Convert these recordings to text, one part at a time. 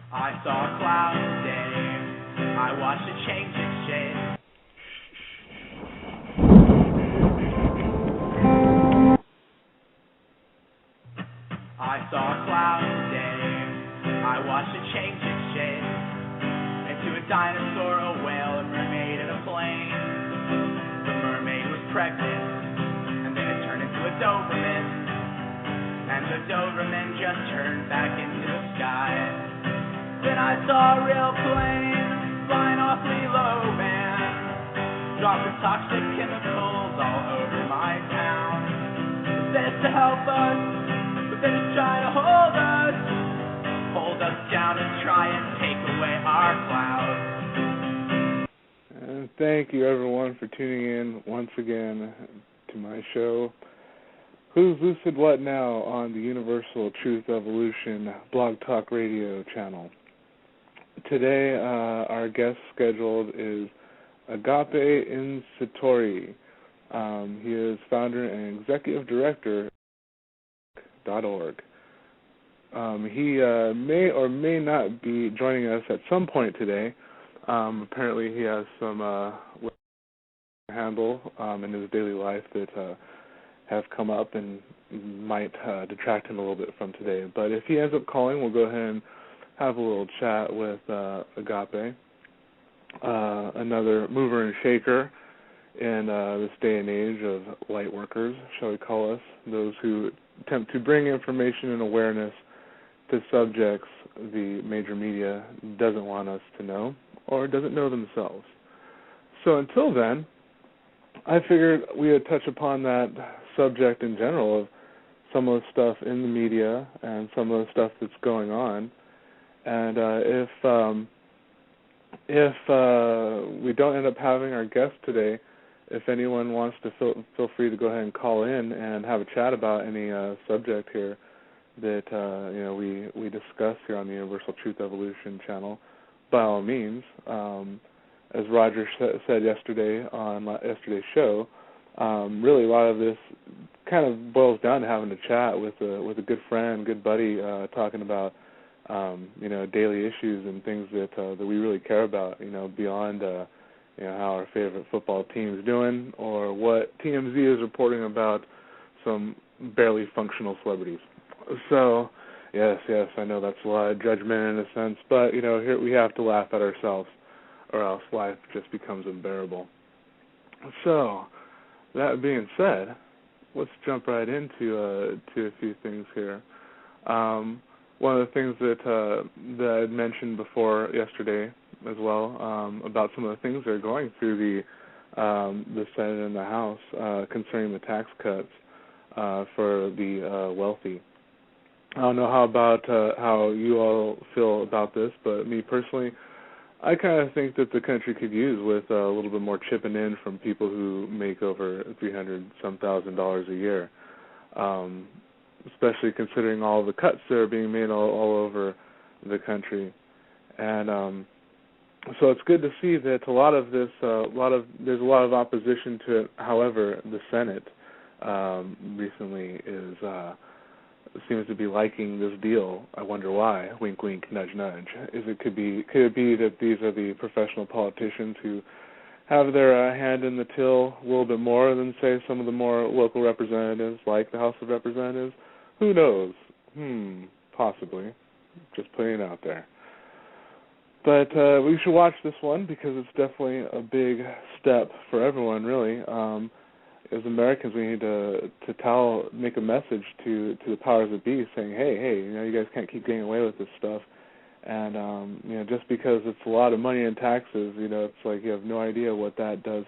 I saw a cloud today. I watched it change its shape. I saw a cloud today. I watched it change its shape. Into a dinosaur, a whale, a mermaid, and a plane. The mermaid was pregnant, and then it turned into a Doberman. And the Doberman just turned back into the sky. Then I saw a real plane flying awfully low, man. Dropping toxic chemicals all over my town. It says to help us, but then it's trying to hold us down and try and take away our clouds. And thank you everyone for tuning in once again to my show, Who's Lucid What Now, on the Universal Truth Evolution Blog Talk Radio channel. Today, our guest scheduled is Agape Insatori. He is founder and executive director of .org. He may or may not be joining us at some point today. Apparently, he has some handle in his daily life that have come up and might detract him a little bit from today. But if he ends up calling, we'll go ahead and have a little chat with Agape, another mover and shaker in this day and age of light workers, shall we call us, those who attempt to bring information and awareness to subjects the major media doesn't want us to know or doesn't know themselves. So until then, I figured we would touch upon that subject in general of some of the stuff in the media and some of the stuff that's going on. And if we don't end up having our guest today, if anyone wants to feel free to go ahead and call in and have a chat about any subject here that we discuss here on the Universal Truth Evolution channel, by all means. As Roger said yesterday on yesterday's show, really a lot of this kind of boils down to having a chat with a good friend, good buddy, talking about daily issues and things that we really care about, beyond how our favorite football team is doing or what TMZ is reporting about some barely functional celebrities. So, yes, I know that's a lot of judgment in a sense, but, here we have to laugh at ourselves or else life just becomes unbearable. So, that being said, let's jump right into to a few things here. One of the things that I had mentioned before yesterday as well, about some of the things that are going through the Senate and the House concerning the tax cuts for the wealthy. I don't know how you all feel about this, but me personally, I kind of think that the country could use with a little bit more chipping in from people who make over $300,000 a year, especially considering all the cuts that are being made all over the country. And so it's good to see that there's a lot of opposition to it. However, the Senate recently seems to be liking this deal. I wonder why. Wink, wink, nudge, nudge. Could it be that these are the professional politicians who have their hand in the till a little bit more than, say, some of the more local representatives, like the House of Representatives? Who knows? Possibly. Just putting it out there. But we should watch this one because it's definitely a big step for everyone, really. As Americans, we need to make a message to the powers that be, saying, hey, you guys can't keep getting away with this stuff. And just because it's a lot of money in taxes, it's like you have no idea what that does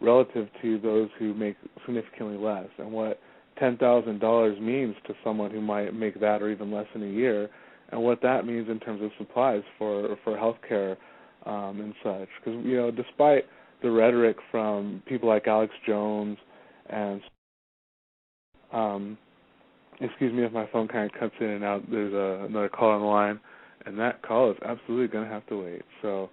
relative to those who make significantly less, and what $10,000 means to someone who might make that or even less in a year, and what that means in terms of supplies for health care and such. Because despite the rhetoric from people like Alex Jones and excuse me if my phone kind of cuts in and out. There's another call on the line, and that call is absolutely going to have to wait. So,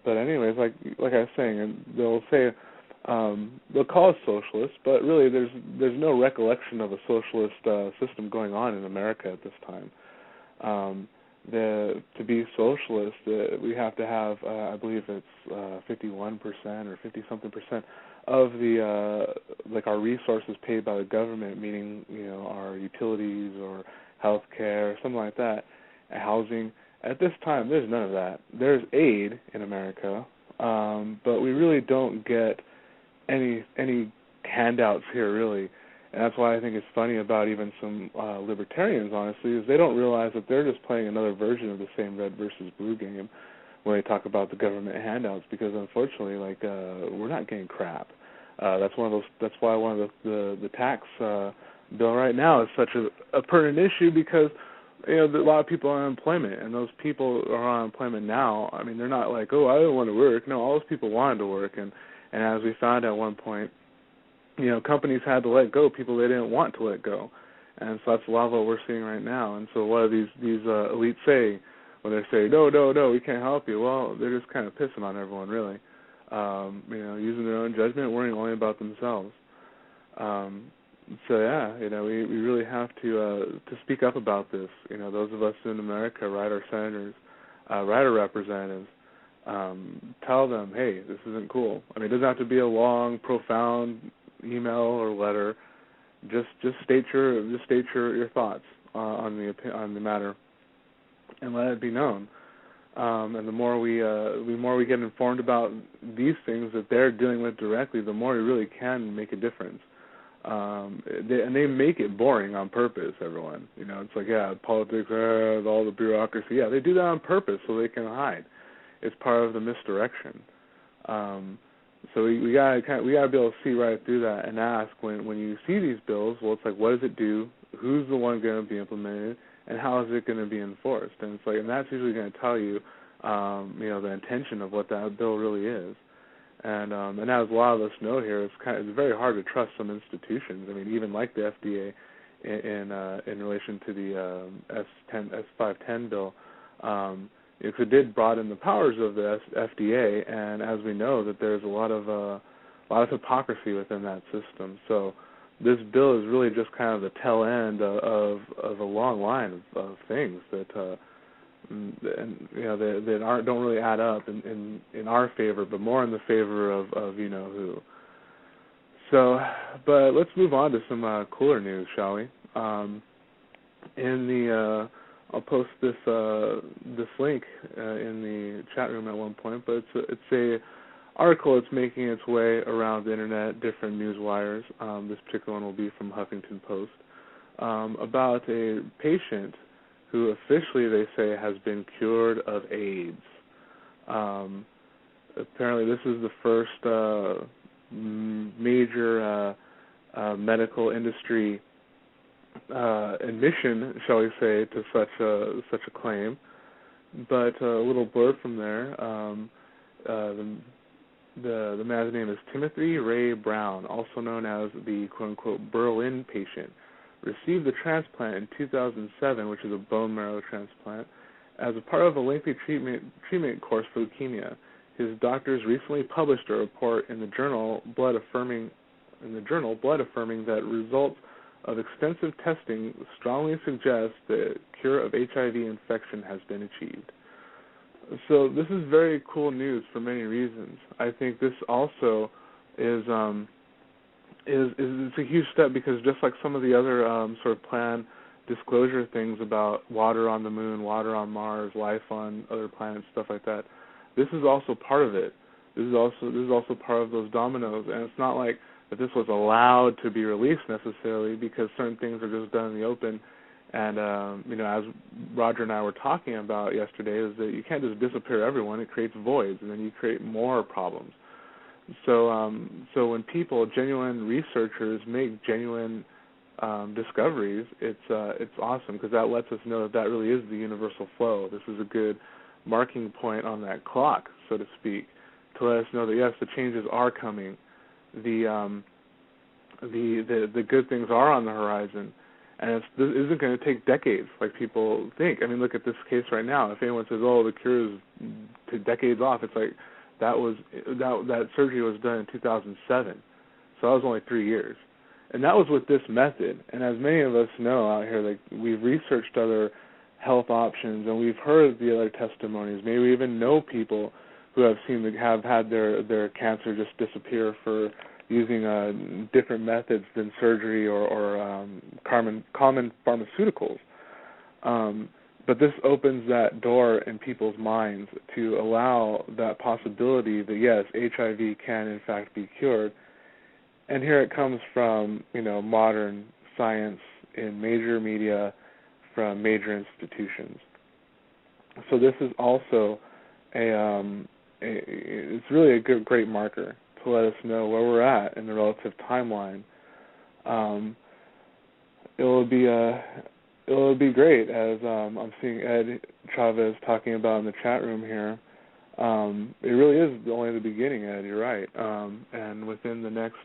but anyways, like I was saying, they'll say they'll call us socialists, but really there's no recollection of a socialist system going on in America at this time. To be socialist, we have to have, I believe it's 51% or 50-something% of the like our resources paid by the government, meaning our utilities or health care, something like that, housing. At this time, there's none of that. There's aid in America, but we really don't get any handouts here, really. And that's why I think it's funny about even some libertarians, honestly, is they don't realize that they're just playing another version of the same red versus blue game when they talk about the government handouts, because unfortunately, we're not getting crap. That's why one of the tax bill right now is such a pertinent issue, because a lot of people are on unemployment, and those people are on unemployment now. I mean, they're not like, oh, I don't want to work. No, all those people wanted to work, and as we found at one point, companies had to let go people they didn't want to let go, and so that's a lot of what we're seeing right now. And so what do these elites say when they say, no, we can't help you? Well, they're just kind of pissing on everyone, really. Using their own judgment, worrying only about themselves. So yeah, we really have to speak up about this. Those of us in America, write our senators, write our representatives, tell them, hey, this isn't cool. I mean, it doesn't have to be a long, profound email or letter. Just state your thoughts on the matter, and let it be known. And the more we get informed about these things that they're dealing with directly, the more we really can make a difference. They make it boring on purpose, everyone. It's like, yeah, politics, all the bureaucracy. Yeah, they do that on purpose so they can hide. It's part of the misdirection. So we gotta be able to see right through that and ask when you see these bills, well, it's like, what does it do? Who's the one going to be implemented? And how is it going to be enforced? And it's like, and that's usually going to tell you, the intention of what that bill really is. And as a lot of us know here, it's very hard to trust some institutions. I mean, even like the FDA in relation to the S510 bill, it did broaden the powers of the FDA, and as we know, that there's a lot of hypocrisy within that system. So this bill is really just kind of the tail end of a long line of things that don't really add up in our favor, but more in the favor of who. So, but let's move on to some cooler news, shall we? I'll post this link in the chat room at one point, but it's a article that's making its way around the internet, different news wires. This particular one will be from Huffington Post, about a patient who officially they say has been cured of AIDS. Apparently this is the first major medical industry admission, shall we say, to such a claim. But a little blurb from there. The man's name is Timothy Ray Brown, also known as the quote-unquote Berlin patient, received the transplant in 2007, which is a bone marrow transplant, as a part of a lengthy treatment course for leukemia. His doctors recently published a report in the journal Blood affirming that results of extensive testing strongly suggest the cure of HIV infection has been achieved. So this is very cool news for many reasons. I think this also is a huge step, because just like some of the other sort of planned disclosure things about water on the moon, water on Mars, life on other planets, stuff like that, this is also part of it. This is also part of those dominoes, and it's not like that this was allowed to be released necessarily, because certain things are just done in the open. And as Roger and I were talking about yesterday, is that you can't just disappear everyone. It creates voids, and then you create more problems. So when people, genuine researchers, make genuine discoveries, it's awesome, because that lets us know that really is the universal flow. This is a good marking point on that clock, so to speak, to let us know that yes, the changes are coming. The good things are on the horizon, and this isn't going to take decades like people think. I mean, look at this case right now. If anyone says, "Oh, the cure is decades off," it's like that surgery was done in 2007, so that was only 3 years, and that was with this method. And as many of us know out here, like we've researched other health options, and we've heard the other testimonies. Maybe we even know people who have had their cancer just disappear for using different methods than surgery or common pharmaceuticals. But this opens that door in people's minds to allow that possibility that, yes, HIV can in fact be cured. And here it comes from, modern science in major media from major institutions. So this is also it's really a great marker to let us know where we're at in the relative timeline. It'll be great, as I'm seeing Ed Chavez talking about in the chat room here. It really is only the beginning, Ed. You're right. And within the next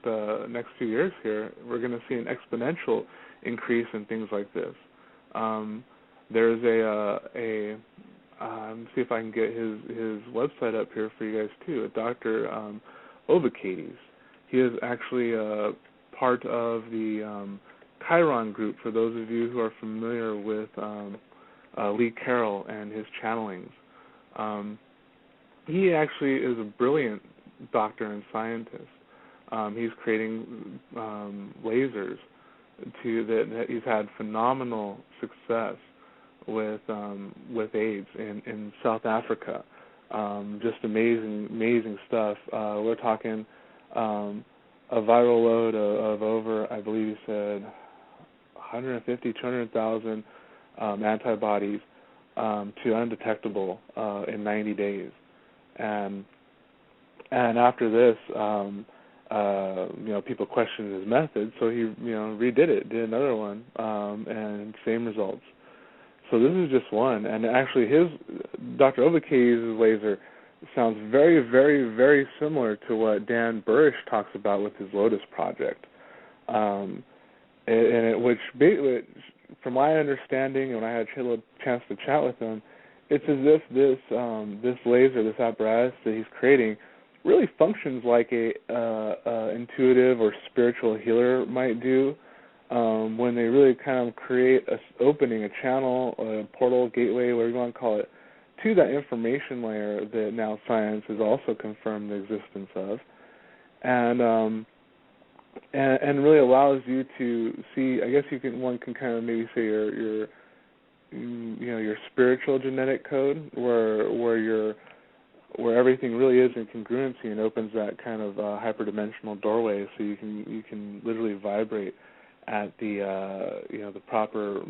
few years here, we're going to see an exponential increase in things like this. There's let me see if I can get his website up here for you guys too. Dr. Ovacates. He is actually part of the Chiron group. For those of you who are familiar with Lee Carroll and his channelings, he actually is a brilliant doctor and scientist. He's creating lasers that he's had phenomenal success with AIDS in South Africa. Just amazing stuff. We're talking a viral load of over, I believe he said, 150, 200,000 antibodies to undetectable in 90 days. And after this, people questioned his method, so he redid it, did another one, and same results. So this is just one, and actually Dr. Ovacates' laser sounds very, very, very similar to what Dan Burish talks about with his Lotus project, which, from my understanding, when I had a chance to chat with him, it's as if this laser, this apparatus that he's creating, really functions like a intuitive or spiritual healer might do. When they really kind of create an opening, a channel, a portal, gateway, whatever you want to call it, to that information layer that now science has also confirmed the existence of, and really allows you to see. I guess one can kind of maybe say your spiritual genetic code, where everything really is in congruency, and opens that kind of hyperdimensional doorway, so you can literally vibrate at the the proper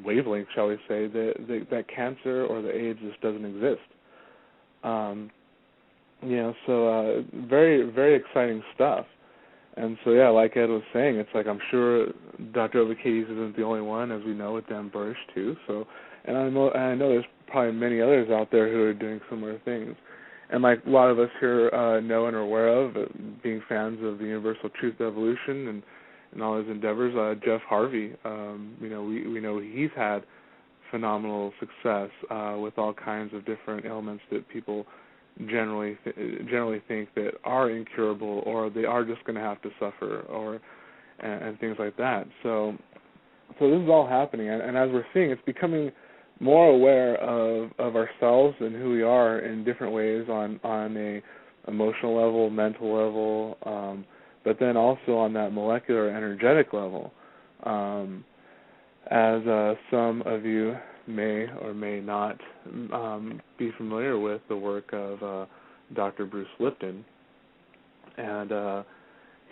wavelength, shall we say, that cancer or the AIDS just doesn't exist. So very, very exciting stuff. And so, yeah, like Ed was saying, it's like I'm sure Dr. Ovacates isn't the only one, as we know with Dan Burish too. So, and I know there's probably many others out there who are doing similar things. And like a lot of us here know and are aware of, being fans of the Universal Truth Evolution and all his endeavors, Jeff Harvey, we know he's had phenomenal success with all kinds of different ailments that people generally think that are incurable, or they are just going to have to suffer, and things like that. So this is all happening, and as we're seeing, it's becoming more aware of ourselves and who we are in different ways on a emotional level, mental level, but then also on that molecular energetic level. As some of you may or may not be familiar with the work of Dr. Bruce Lipton, and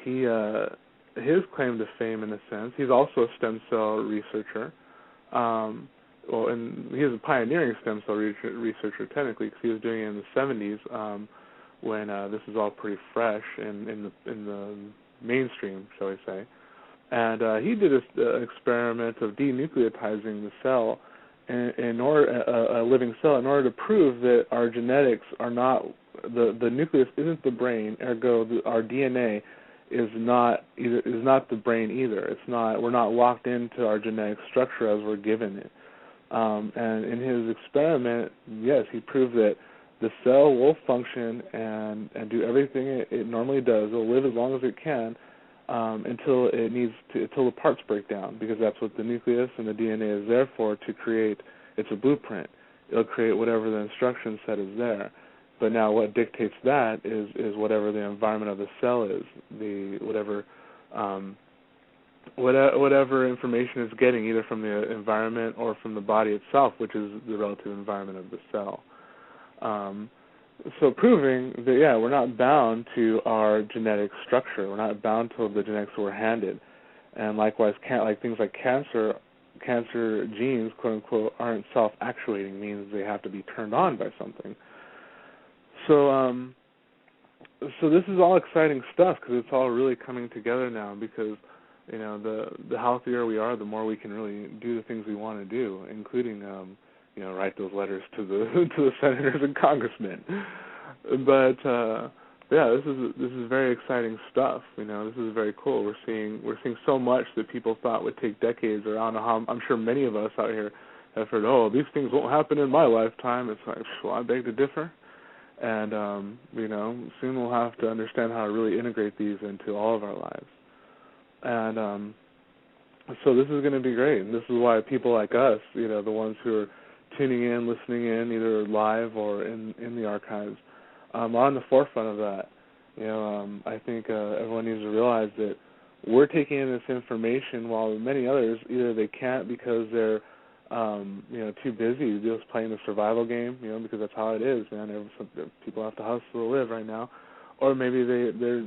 his claim to fame, in a sense, he's also a stem cell researcher. And he's a pioneering stem cell researcher, technically, because he was doing it in the 70s when this is all pretty fresh in the mainstream, shall we say. And he did an experiment of denucleotizing the cell in order a living cell, in order to prove that our genetics are not the nucleus isn't the brain, ergo our DNA is not the brain either. It's not, we're not locked into our genetic structure as we're given it. And in his experiment, yes, he proved that the cell will function and do everything it normally does. It'll live as long as it can, until the parts break down, because that's what the nucleus and the DNA is there for, to create. It's a blueprint. It'll create whatever the instruction set is there. But now what dictates that is whatever the environment of the cell is, whatever information it's getting, either from the environment or from the body itself, which is the relative environment of the cell. So proving that, we're not bound to our genetic structure. We're not bound to the genetics we're handed. And likewise, like things like cancer genes, quote unquote, aren't self-actuating, means they have to be turned on by something. So this is all exciting stuff, because it's all really coming together now, because the healthier we are, the more we can really do the things we want to do, including write those letters to the senators and congressmen. But this is very exciting stuff. This is very cool. We're seeing so much that people thought would take decades, or I don't know how. I'm sure many of us out here have heard, oh, these things won't happen in my lifetime. It's like, well, I beg to differ. And soon we'll have to understand how to really integrate these into all of our lives. And so this is going to be great. And this is why people like us, the ones who are tuning in, listening in, either live or in the archives, are on the forefront of that. I think everyone needs to realize that we're taking in this information while many others, either they can't because they're too busy just playing the survival game, because that's how it is, man. People have to hustle to live right now. Or maybe their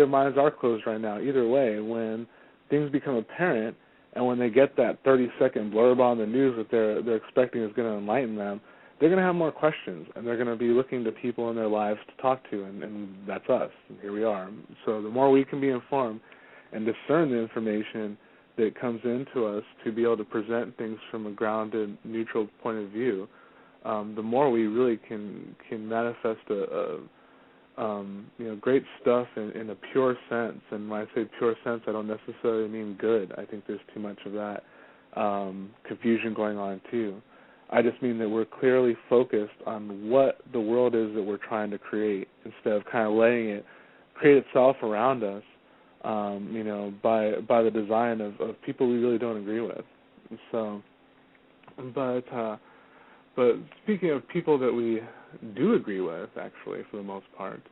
minds are closed right now. Either way, when things become apparent and when they get that 30-second blurb on the news that they're expecting is going to enlighten them, they're going to have more questions, and they're going to be looking to people in their lives to talk to, and that's us. And here we are. So the more we can be informed and discern the information that comes into us to be able to present things from a grounded, neutral point of view, the more we really can manifest great stuff in a pure sense. And when I say pure sense, I don't necessarily mean good. I think there's too much of that confusion going on too. I just mean that we're clearly focused on what the world is that we're trying to create, instead of kind of letting it create itself around us, by the design of people we really don't agree with. So, but speaking of people that we do agree with, actually, for the most part,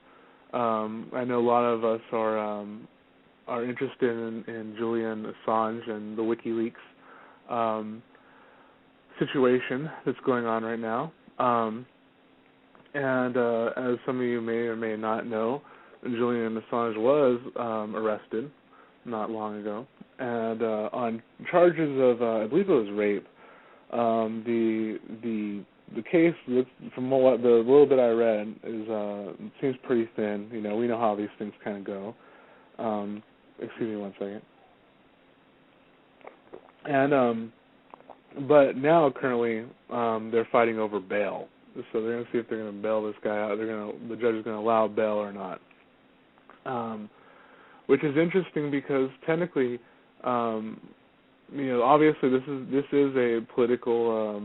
I know a lot of us are interested in Julian Assange and the WikiLeaks situation that's going on right now. And as some of you may or may not know, Julian Assange was arrested not long ago, and on charges of, I believe it was rape. The case, from the little bit I read, is seems pretty thin. We know how these things kind of go. Excuse me one second. And but now currently they're fighting over bail. So they're going to see if they're going to bail this guy out. The judge is going to allow bail or not. Which is interesting because technically, obviously this is a political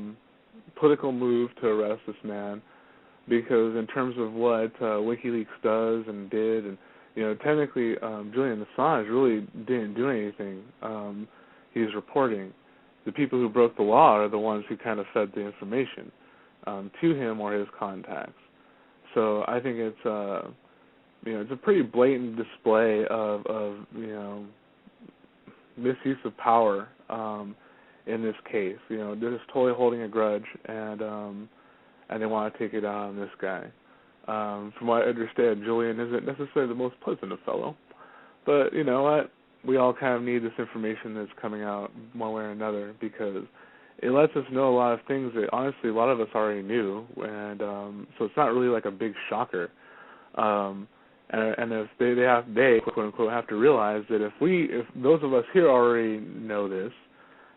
move to arrest this man, because in terms of what WikiLeaks does and did, and technically Julian Assange really didn't do anything. He's reporting. The people who broke the law are the ones who kind of fed the information to him or his contacts. So I think it's it's a pretty blatant display of misuse of power in this case. They're just totally holding a grudge, and they want to take it out on this guy. From what I understand, Julian isn't necessarily the most pleasant of fellow, but you know what? We all kind of need this information that's coming out one way or another, because it lets us know a lot of things that honestly a lot of us already knew, and so it's not really like a big shocker. And if they quote unquote have to realize that if those of us here already know this,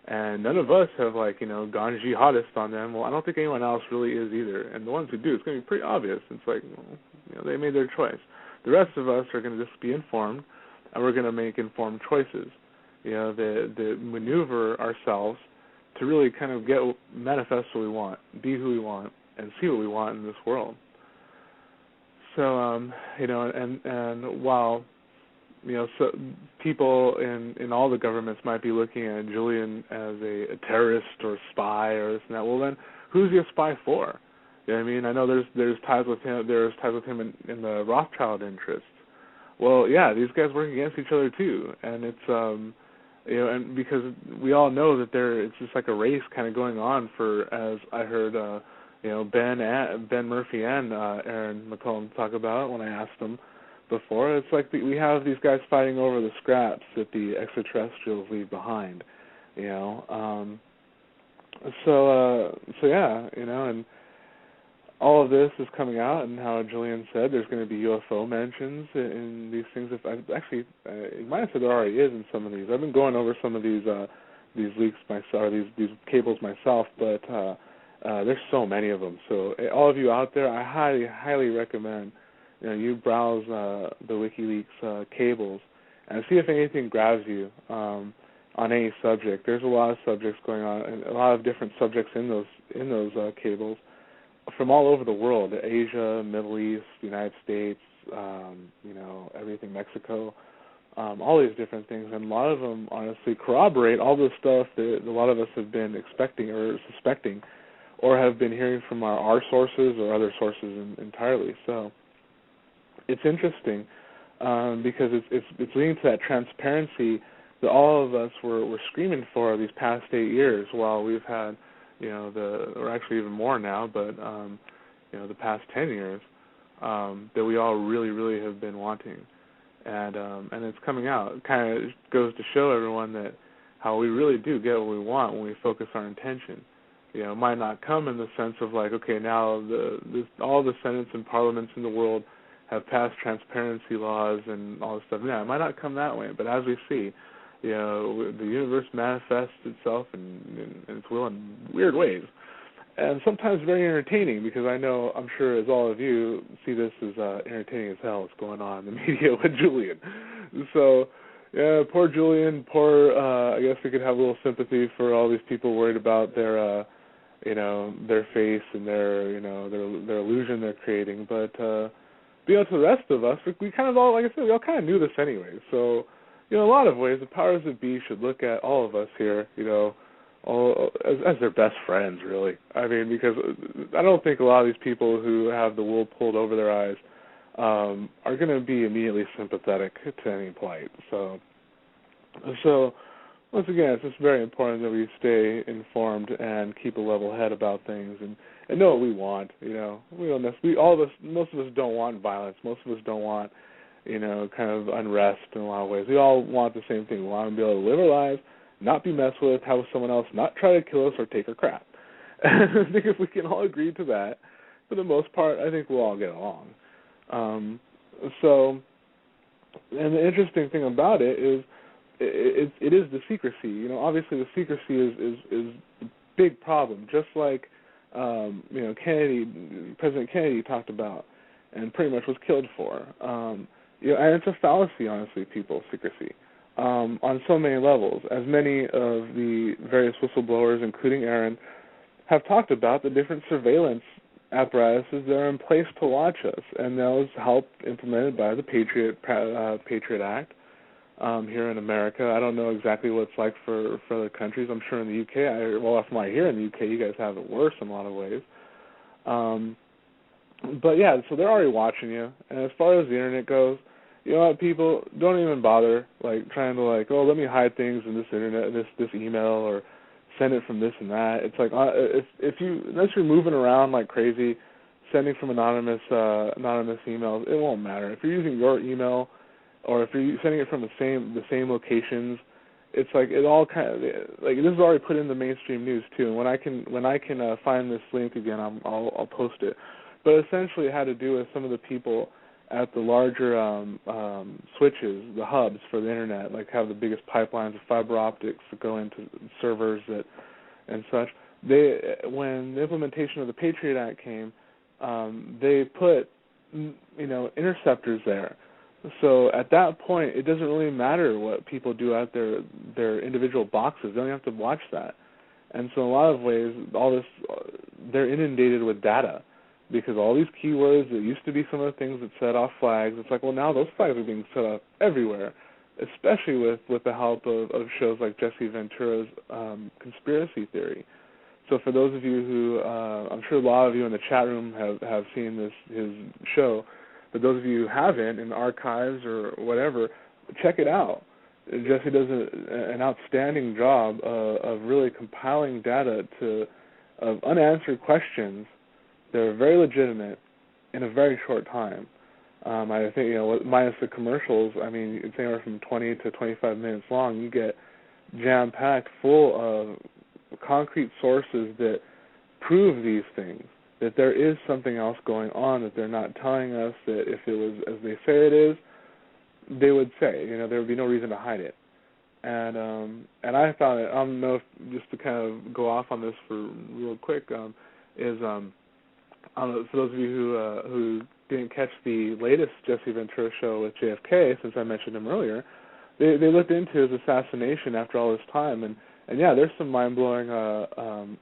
and none of us have gone jihadist on them, well, I don't think anyone else really is either. And the ones who do, it's going to be pretty obvious. It's like, they made their choice. The rest of us are going to just be informed, and we're going to make informed choices. That maneuver ourselves to really kind of manifest what we want, be who we want, and see what we want in this world. So, and while so people in all the governments might be looking at Julian as a terrorist or spy or this and that. Well, then who's he a spy for? You know what I mean? I know there's ties with him. There's ties with him in the Rothschild interests. Well, yeah, these guys work against each other too, and it's and because we all know that it's just like a race kind of going on for, as I heard, Ben Murphy and Aaron McCollum talk about when I asked them before. It's like we have these guys fighting over the scraps that the extraterrestrials leave behind, So yeah, and all of this is coming out, and how Julian said there's going to be UFO mentions in these things. He might have said there already is in some of these. I've been going over some of these leaks myself, or these cables myself, but there's so many of them. So all of you out there, I highly, highly recommend you browse the WikiLeaks cables and see if anything grabs you on any subject. There's a lot of subjects going on, and a lot of different subjects in those cables from all over the world: Asia, Middle East, United States, everything, Mexico, all these different things. And a lot of them honestly corroborate all the stuff that a lot of us have been expecting or suspecting, or have been hearing from our sources or other sources entirely. So it's interesting because it's leading to that transparency that all of us were screaming for these past 8 years, while we've had, or actually even more now, but the past 10 years that we all really, really have been wanting, and it's coming out. It kind of goes to show everyone that how we really do get what we want when we focus our intention. It might not come in the sense of like, okay, now all the senates and parliaments in the world have passed transparency laws and all this stuff. Yeah, it might not come that way, but as we see, the universe manifests itself in its will in weird ways, and sometimes very entertaining, because I'm sure as all of you see this as entertaining as hell what's going on in the media with Julian. So, yeah, poor Julian, I guess we could have a little sympathy for all these people worried about their face and their illusion they're creating, but to the rest of us, we kind of all, like I said, we all kind of knew this anyway, so in a lot of ways, the powers that be should look at all of us here, all as their best friends, really. I mean, because I don't think a lot of these people who have the wool pulled over their eyes are going to be immediately sympathetic to any plight. So once again, it's just very important that we stay informed and keep a level head about things and know what we want. We don't most of us don't want violence. Most of us don't want kind of unrest in a lot of ways. We all want the same thing. We want to be able to live our lives, not be messed with, have someone else not try to kill us or take our crap. I think if we can all agree to that, for the most part, I think we'll all get along. And the interesting thing about it is it is the secrecy. Obviously the secrecy is a big problem, just like President Kennedy talked about and pretty much was killed for. And it's a fallacy, honestly, secrecy, on so many levels. As many of the various whistleblowers, including Aaron, have talked about, the different surveillance apparatuses that are in place to watch us, and those help implemented by the Patriot Act here in America. I don't know exactly what it's like for other countries. I'm sure in the UK, from what I hear in the UK, you guys have it worse in a lot of ways. But yeah, so they're already watching you. And as far as the internet goes, people don't even bother trying to let me hide things in this internet, this email, or send it from this and that. It's like unless you're moving around like crazy, sending from anonymous emails, it won't matter. If you're using your email, or if you're sending it from the same locations, it's like it all kind of this is already put in the mainstream news too. And when I can find this link again, I'll post it. But essentially, it had to do with some of the people at the larger switches, the hubs for the internet, have the biggest pipelines of fiber optics that go into servers and such. When the implementation of the Patriot Act came, they put interceptors there. So at that point, it doesn't really matter what people do at their individual boxes. They don't have to watch that. And so in a lot of ways, all this, they're inundated with data. because all these keywords that used to be some of the things that set off flags, it's like, well, now those flags are being set off everywhere, especially with the help of shows like Jesse Ventura's Conspiracy Theory. So for those of you who, I'm sure a lot of you in the chat room have seen his show, but those of you who haven't, in the archives or whatever, check it out. Jesse does an outstanding job of really compiling data of unanswered questions that are very legitimate in a very short time. I think, minus the commercials, I mean, it's anywhere from 20 to 25 minutes long. You get jam-packed full of concrete sources that prove these things, that there is something else going on that they're not telling us, that if it was as they say it is, they would say, there would be no reason to hide it. And I found it, I don't know if, just to kind of go off on this for real quick, is for those of you who didn't catch the latest Jesse Ventura show with JFK, since I mentioned him earlier, they looked into his assassination after all this time, and yeah, there's some mind-blowing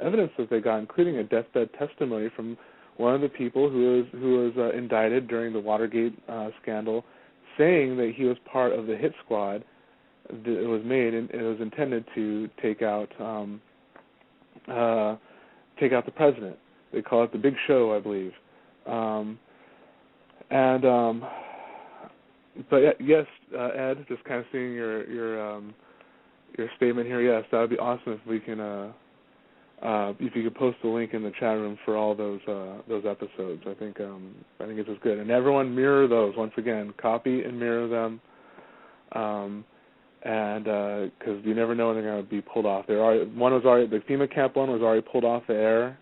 evidence that they got, including a deathbed testimony from one of the people who was indicted during the Watergate scandal, saying that he was part of the hit squad that was made, and it was intended to take out the president. They call it the Big Show, I believe. But yes, Ed, just kind of seeing your statement here. Yes, that would be awesome if we can, if you could post the link in the chat room for all those episodes. I think it's just good. And everyone mirror those once again. Copy and mirror them. And because you never know when they're going to be pulled off. The FEMA camp one was already pulled off the air.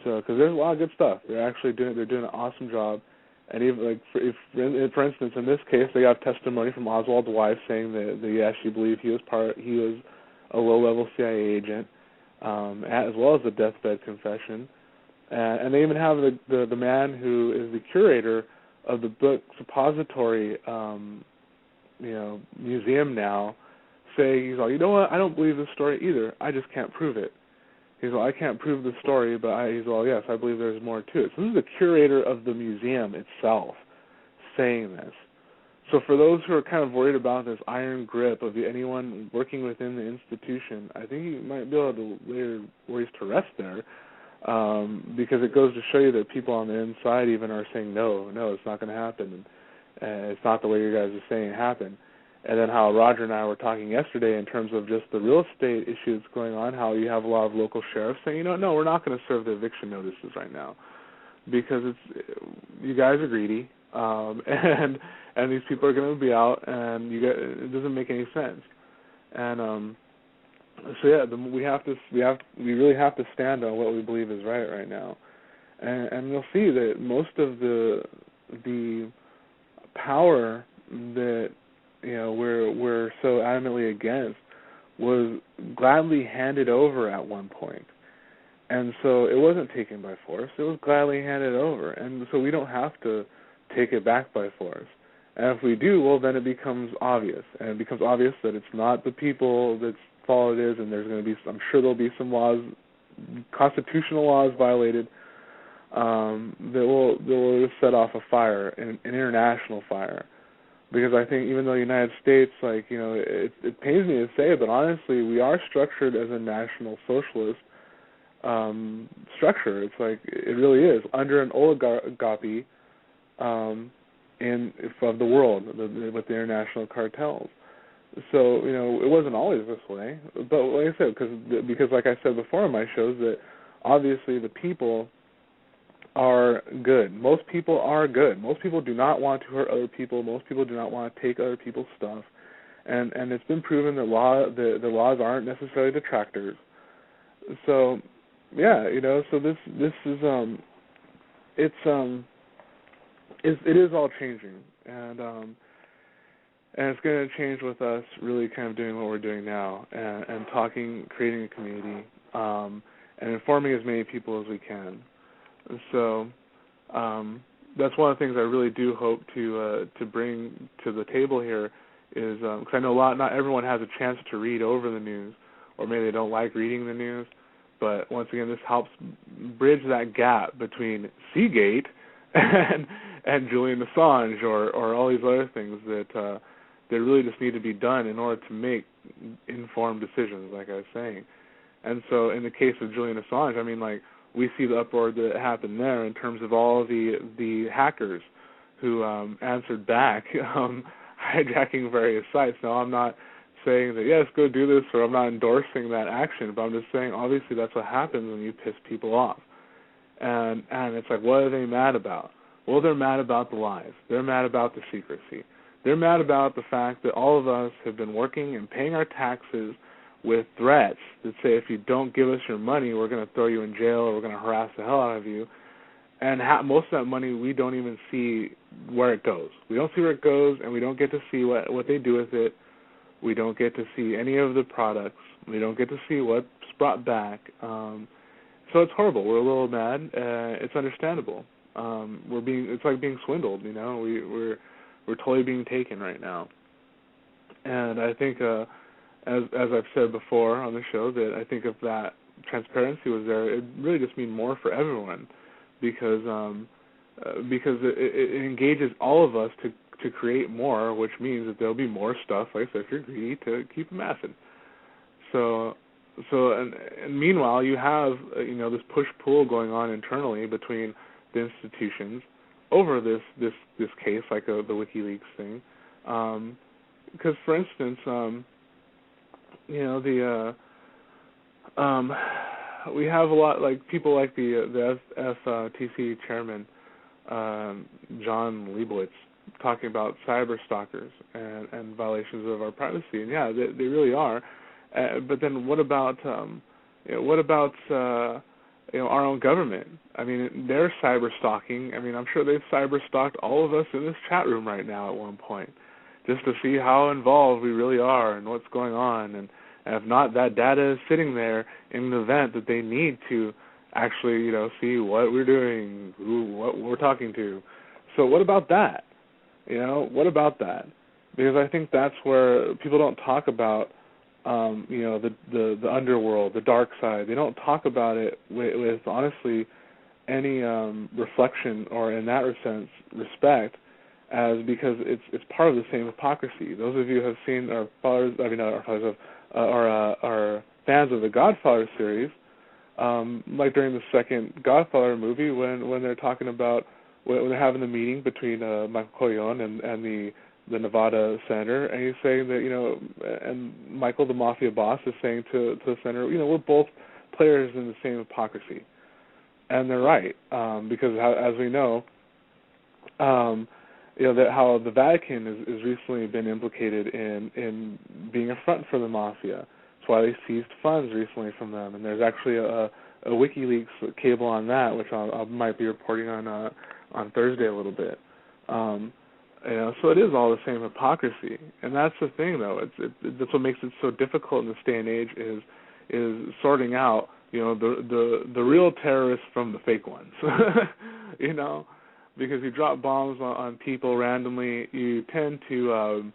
So because there's a lot of good stuff. They're doing an awesome job. And even for instance, in this case, they got testimony from Oswald's wife saying that they actually believe he was a low-level CIA agent, as well as the deathbed confession. And they even have the man who is the curator of the book Suppository, museum now, say, he's like, you know what, I don't believe this story either. I just can't prove it. He's like, I can't prove the story, but he's like, yes, I believe there's more to it. So this is the curator of the museum itself saying this. So for those who are kind of worried about this iron grip of anyone working within the institution, I think you might be able to lay your worries to rest there, because it goes to show you that people on the inside even are saying, no, it's not going to happen, and it's not the way you guys are saying it happened. And then how Roger and I were talking yesterday in terms of just the real estate issue that's going on, how you have a lot of local sheriffs saying, no, we're not going to serve the eviction notices right now because you guys are greedy, and these people are going to be out, and it doesn't make any sense. And so yeah, we really have to stand on what we believe is right now, and you'll see that most of the power that we're so adamantly against was gladly handed over at one point. And so it wasn't taken by force. It was gladly handed over. And so we don't have to take it back by force. And if we do, well, then it becomes obvious. And it becomes obvious that it's not the people that's fault it is, and there's going to be, I'm sure there'll be some laws, constitutional laws violated, that will set off a fire, an international fire. Because I think even though the United States, it pains me to say it, but honestly, we are structured as a national socialist structure. It's like, it really is, under an oligarchy of the world, with the international cartels. So, it wasn't always this way. But like I said, because like I said before in my shows, that obviously the people are good. Most people are good. Most people do not want to hurt other people. Most people do not want to take other people's stuff. And it's been proven that the laws aren't necessarily detractors. So, yeah, so this is it is all changing, and it's going to change with us really kind of doing what we're doing now, and talking, creating a community, and informing as many people as we can. So that's one of the things I really do hope to bring to the table here is, because I know not everyone has a chance to read over the news, or maybe they don't like reading the news. But once again, this helps bridge that gap between Seagate and Julian Assange or all these other things that really just need to be done in order to make informed decisions, like I was saying. And so in the case of Julian Assange, I mean, like, we see the uproar that happened there in terms of all the hackers who answered back, hijacking various sites. Now, I'm not saying that, yes, go do this, or I'm not endorsing that action, but I'm just saying, obviously, that's what happens when you piss people off. And it's like, what are they mad about? Well, they're mad about the lies. They're mad about the secrecy. They're mad about the fact that all of us have been working and paying our taxes with threats that say, if you don't give us your money, we're going to throw you in jail or we're going to harass the hell out of you. And most of that money, we don't even see where it goes. We don't see where it goes, and we don't get to see what they do with it. We don't get to see any of the products. We don't get to see what's brought back. So it's horrible. We're a little mad. It's understandable. It's like being swindled. You know, we're totally being taken right now. And I think, as I've said before on the show, that I think if that transparency was there, it really just mean more for everyone, because it engages all of us to create more, which means that there'll be more stuff, like I said, if you're greedy, to keep amassing. So and meanwhile, you have this push-pull going on internally between the institutions over this case, like the WikiLeaks thing. Because, for instance, we have a lot, like, people like the FTC chairman, John Leibowitz, talking about cyber stalkers and violations of our privacy, and yeah, they really are. But then what about our own government? I mean, they're cyber stalking. I mean, I'm sure they've cyber stalked all of us in this chat room right now at one point, just to see how involved we really are and what's going on. And if not, that data is sitting there in the event that they need to actually, see what we're doing, what we're talking to. So what about that? What about that? Because I think that's where people don't talk about, the underworld, the dark side. They don't talk about it with honestly any reflection or, in that sense, respect, because it's part of the same hypocrisy. Those of you who have seen are fans of the Godfather series, like during the second Godfather movie, when they're talking about when they're having the meeting between Michael Corleone and the Nevada senator, and he's saying that and Michael, the mafia boss, is saying to the senator, we're both players in the same hypocrisy, and they're right, because as we know, that how the Vatican is recently been implicated in being a front for the mafia. That's why they seized funds recently from them, and there's actually a WikiLeaks cable on that, which I might be reporting on Thursday a little bit. So it is all the same hypocrisy, and that's the thing, though. That's what makes it so difficult in this day and age is sorting out, the real terrorists from the fake ones, because you drop bombs on people randomly, you tend to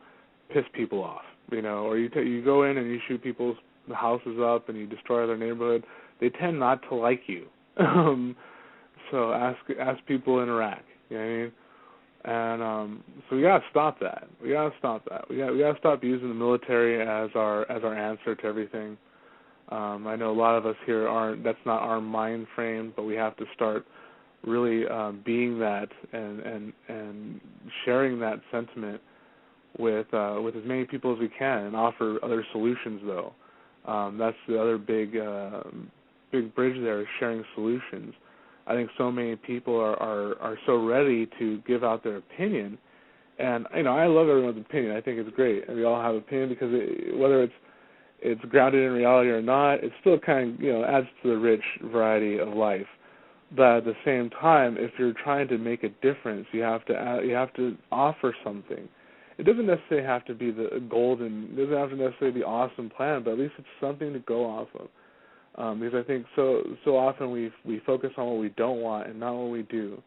piss people off, or you go in and you shoot people's houses up and you destroy their neighborhood. They tend not to like you. So ask people in Iraq, you know what I mean? And so we gotta stop that. We gotta stop using the military as our answer to everything. I know a lot of us here that's not our mind frame, but we have to start really being that and sharing that sentiment with as many people as we can, and offer other solutions. Though that's the other big bridge there, is sharing solutions. I think so many people are so ready to give out their opinion, and I love everyone's opinion. I think it's great, and we all have opinion, because whether it's grounded in reality or not, it still kind of adds to the rich variety of life. But at the same time, if you're trying to make a difference, you have to offer something. It doesn't necessarily have to be the golden. It doesn't have to necessarily be awesome plan, but at least it's something to go off of. Because I think so often we focus on what we don't want and not what we do,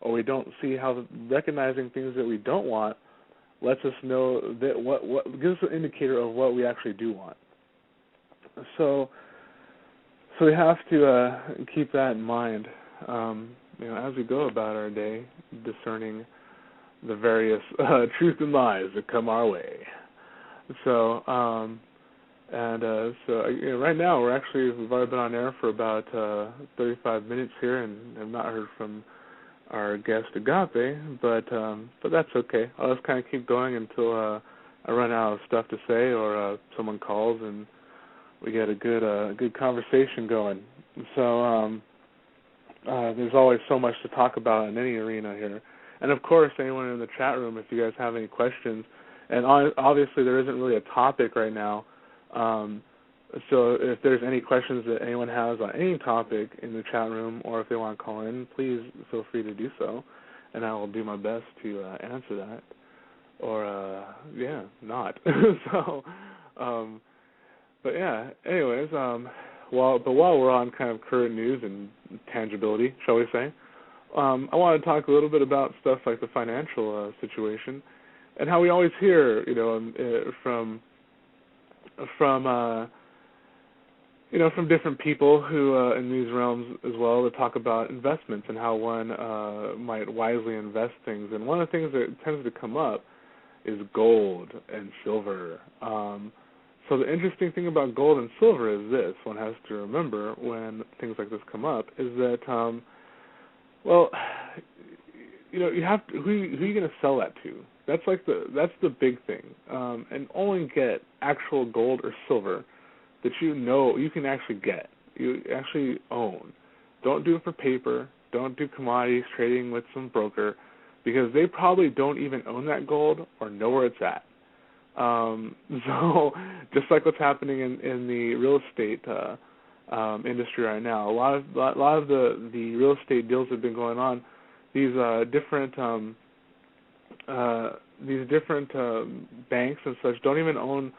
or we don't see how recognizing things that we don't want lets us know that what gives us an indicator of what we actually do want. So So we have to keep that in mind, as we go about our day, discerning the various truth and lies that come our way. So, right now we've already been on air for about 35 minutes here, and I've not heard from our guest Agape, but that's okay. I'll just kind of keep going until I run out of stuff to say, or someone calls and we get a good conversation going. So there's always so much to talk about in any arena here. And of course, anyone in the chat room, if you guys have any questions, and obviously there isn't really a topic right now, so if there's any questions that anyone has on any topic in the chat room, or if they want to call in, please feel free to do so, and I will do my best to answer that, or not. So, but yeah. Anyways, while we're on kind of current news and tangibility, shall we say, I want to talk a little bit about stuff like the financial situation, and how we always hear, from different people who in these realms as well, to talk about investments and how one might wisely invest things. And one of the things that tends to come up is gold and silver. So the interesting thing about gold and silver is this: one has to remember when things like this come up is that, you have to, who are you going to sell that to? That's the big thing, and only get actual gold or silver that you can actually get, you actually own. Don't do it for paper. Don't do commodities trading with some broker, because they probably don't even own that gold or know where it's at. So just like what's happening in the real estate industry right now, a lot of the real estate deals that have been going on. These different banks and such don't even own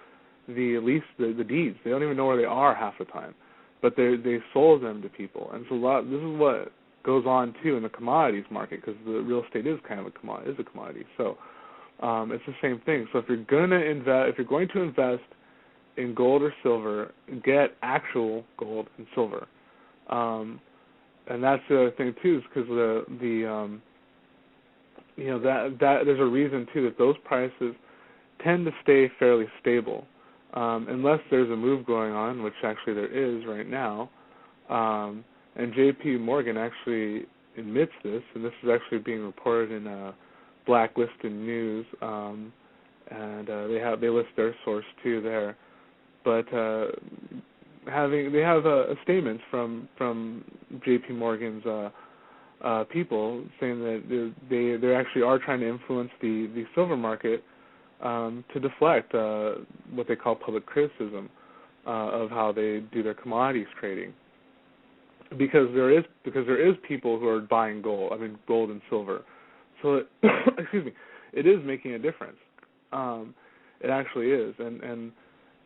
the deeds. They don't even know where they are half the time, but they sold them to people. And so this is what goes on too in the commodities market, because the real estate is kind of a commodity. So it's the same thing. So if you're going to invest in gold or silver, get actual gold and silver. And that's the other thing too, is because that there's a reason too that those prices tend to stay fairly stable, unless there's a move going on, which actually there is right now. And J.P. Morgan actually admits this, and this is actually being reported in Blacklisted News, and they list their source too there. But they have statements from J.P. Morgan's people saying that they actually are trying to influence the silver market to deflect what they call public criticism of how they do their commodities trading, because there is people who are buying gold and silver. So excuse me, it is making a difference. It actually is, and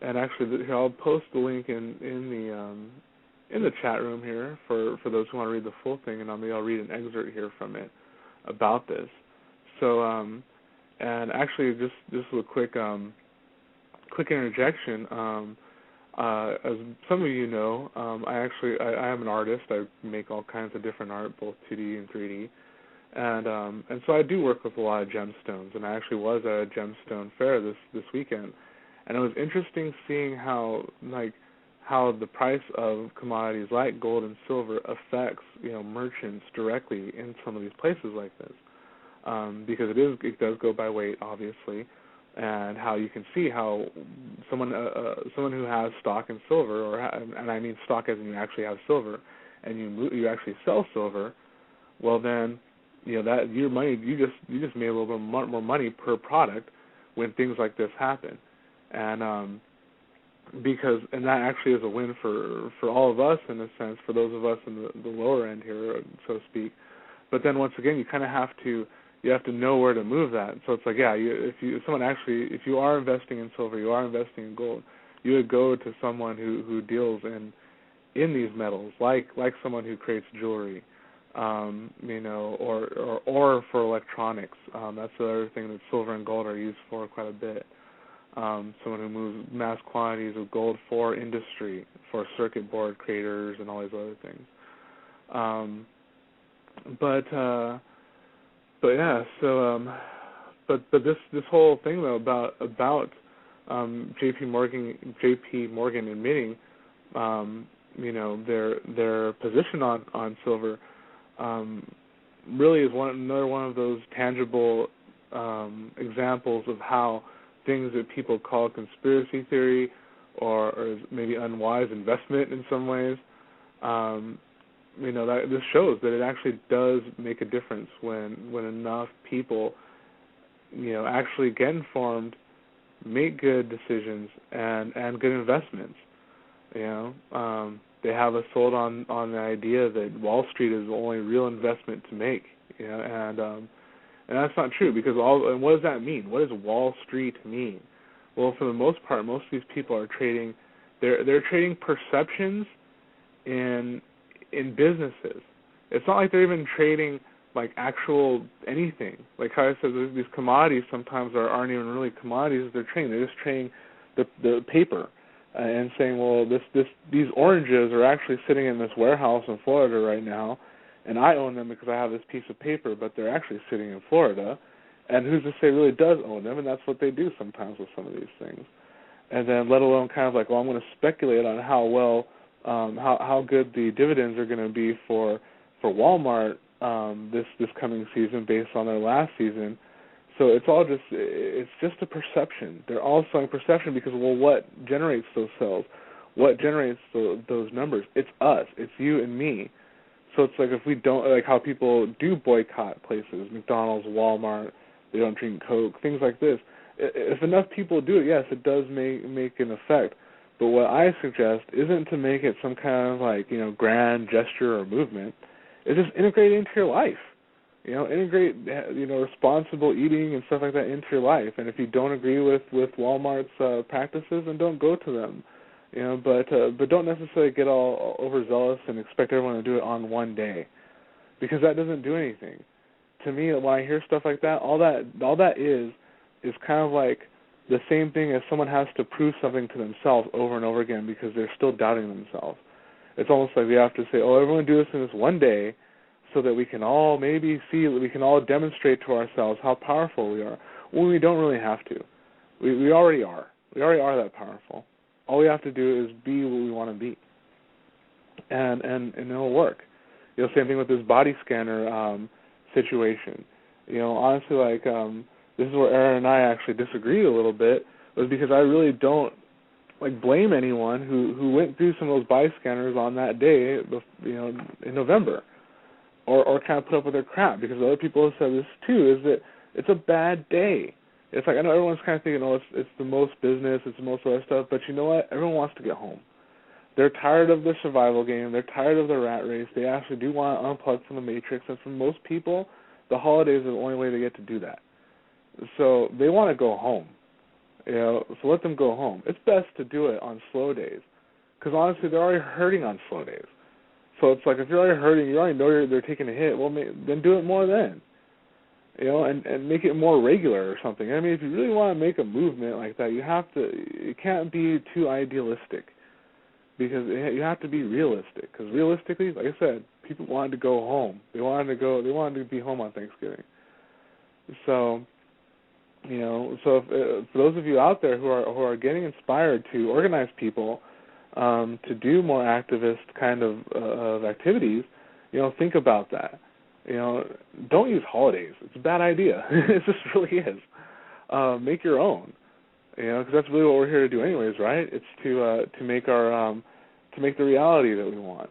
actually here, I'll post the link in the chat room here for those who want to read the full thing, and I'll read an excerpt here from it about this. So and actually just a quick interjection. As some of you know, I am an artist. I make all kinds of different art, both 2D and 3D. And so I do work with a lot of gemstones, and I actually was at a gemstone fair this weekend, and it was interesting seeing how the price of commodities like gold and silver affects merchants directly in some of these places like this, because it does go by weight, obviously, and how you can see how someone who has stock in silver, and I mean stock as in you actually have silver, and you actually sell silver, well then, that your money, you just made a little bit more money per product when things like this happen, and that actually is a win for all of us in a sense, for those of us in the lower end here, so to speak. But then once again, you kind of have to know where to move that. So it's like, if you are investing in silver, you are investing in gold, you would go to someone who deals in these metals, like someone who creates jewelry. Or for electronics. That's the other thing that silver and gold are used for quite a bit. someone who moves mass quantities of gold for industry, for circuit board creators and all these other things. But yeah, so but this whole thing though about J.P. Morgan admitting their position on silver really is another one of those tangible examples of how things that people call conspiracy theory or maybe unwise investment in some ways, that this shows that it actually does make a difference when enough people, actually get informed, make good decisions and good investments. They have us sold on the idea that Wall Street is the only real investment to make, and that's not true, because and what does that mean? What does Wall Street mean? Well, for the most part, most of these people are trading. They're trading perceptions in businesses. It's not like they're even trading like actual anything. Like how I said, these commodities sometimes aren't even really commodities they're trading. They're just trading the paper and saying, well, these oranges are actually sitting in this warehouse in Florida right now, and I own them because I have this piece of paper, but they're actually sitting in Florida. And who's to say really does own them? And that's what they do sometimes with some of these things. And then let alone kind of like, well, I'm going to speculate on how well, how good the dividends are going to be for Walmart this coming season based on their last season. So it's just a perception. They're all selling perception because, well, what generates those sales? What generates those numbers? It's us. It's you and me. So it's like if we don't, like how people do boycott places, McDonald's, Walmart, they don't drink Coke, things like this. If enough people do it, yes, it does make an effect. But what I suggest isn't to make it some kind of like, grand gesture or movement. It's just integrate it into your life. Integrate, responsible eating and stuff like that into your life. And if you don't agree with Walmart's practices, then don't go to them. But don't necessarily get all overzealous and expect everyone to do it on one day, because that doesn't do anything. To me, when I hear stuff like that, all that is kind of like the same thing as someone has to prove something to themselves over and over again because they're still doubting themselves. It's almost like we have to say, oh, everyone do this in this one day so that we can all maybe see, we can all demonstrate to ourselves how powerful we are. Well, we don't really have to. We already are. We already are that powerful. All we have to do is be what we want to be, and it'll work. Same thing with this body scanner situation. Honestly, like this is where Aaron and I actually disagreed a little bit, was because I really don't blame anyone who went through some of those body scanners on that day, in November, or kind of put up with their crap, because other people have said this too, is that it's a bad day. It's like, I know everyone's kind of thinking, oh, it's the most business, it's the most other stuff, but you know what? Everyone wants to get home. They're tired of the survival game. They're tired of the rat race. They actually do want to unplug from the matrix, and for most people, the holidays are the only way they get to do that. So they want to go home. So let them go home. It's best to do it on slow days, because honestly, they're already hurting on slow days. So it's like, if you're already hurting, you already know they're taking a hit, well, then do it more then. And make it more regular or something. I mean, if you really want to make a movement like that, you can't be too idealistic, because you have to be realistic. Because realistically, like I said, people wanted to go home. They wanted to be home on Thanksgiving. So, for those of you out there who are getting inspired to organize people to do more activist kind of activities, think about that. Don't use holidays. It's a bad idea. It just really is. Make your own. Because that's really what we're here to do, anyways, right? It's to make to make the reality that we want.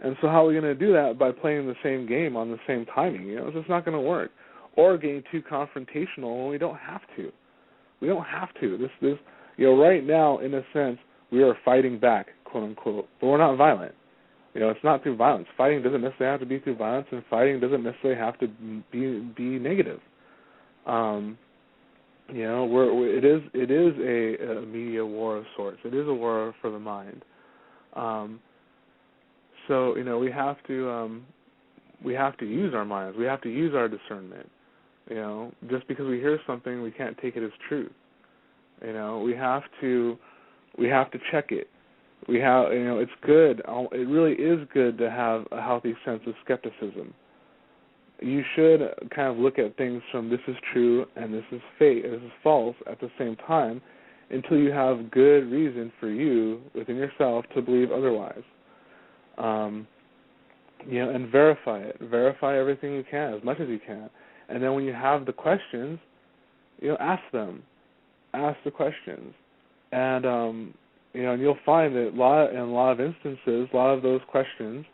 And so how are we going to do that? By playing the same game on the same timing. It's just not going to work. Or getting too confrontational when we don't have to. We don't have to. This right now, in a sense, we are fighting back, quote unquote, but we're not violent. It's not through violence. Fighting doesn't necessarily have to be through violence, and fighting doesn't necessarily have to be negative. It is a media war of sorts. It is a war for the mind. So we have to use our minds. We have to use our discernment. Just because we hear something, we can't take it as truth. You know, we have to check it. We have, you know, it's good. It really is good to have a healthy sense of skepticism. You should kind of look at things from this is true and this is fake, this is false at the same time, until you have good reason for you within yourself to believe otherwise. You know, and verify it. Verify everything you can, as much as you can. And then when you have the questions, you know, ask them. Ask the questions. And, you know, and you'll find that in a lot of instances, a lot of those questions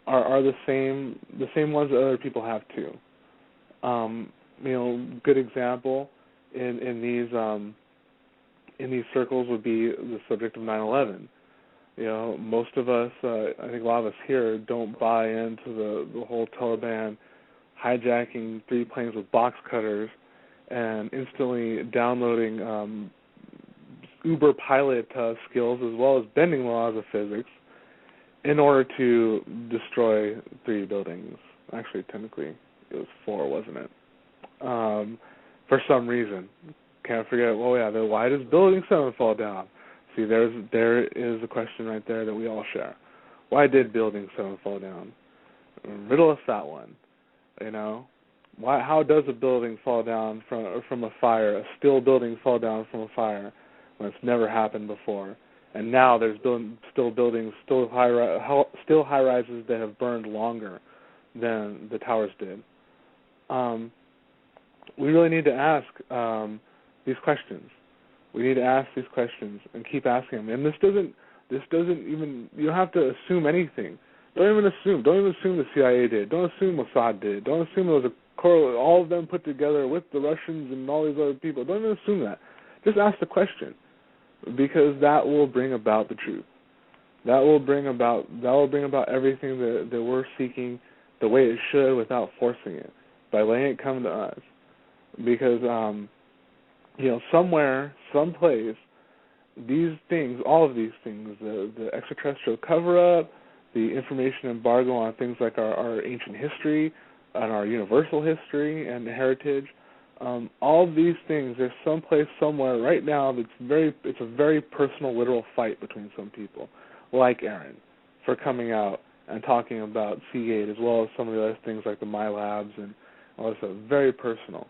are the same ones that other people have too. You know, good example in these circles would be the subject of 9/11. You know, most of us, I think a lot of us here, don't buy into the whole Taliban hijacking 3 planes with box cutters and instantly downloading uber pilot skills as well as bending laws of physics in order to destroy 3 buildings. Actually, technically, it was 4, wasn't it? For some reason. Can't forget, why does Building 7 fall down? See, there is a question right there that we all share. Why did Building 7 fall down? Riddle us that one. You know, how does a building fall down from a fire? A still building fall down from a fire when it's never happened before? And now there's still buildings, still high rises that have burned longer than the towers did. We really need to ask these questions. We need to ask these questions and keep asking them. And this doesn't even, you don't have to assume anything. Don't even assume the CIA did. Don't assume Mossad did. Don't assume it was all of them put together with the Russians and all these other people. Don't even assume that. Just ask the question, because that will bring about the truth. That will bring about everything that we're seeking the way it should without forcing it, by letting it come to us. Because you know, somewhere, someplace, these things, all of these things, the extraterrestrial cover-up, the information embargo on things like our ancient history and our universal history and heritage, all of these things, there's someplace, somewhere right now it's a very personal, literal fight between some people, like Aaron, for coming out and talking about Seagate, as well as some of the other things like the MyLabs and all this stuff. Very personal.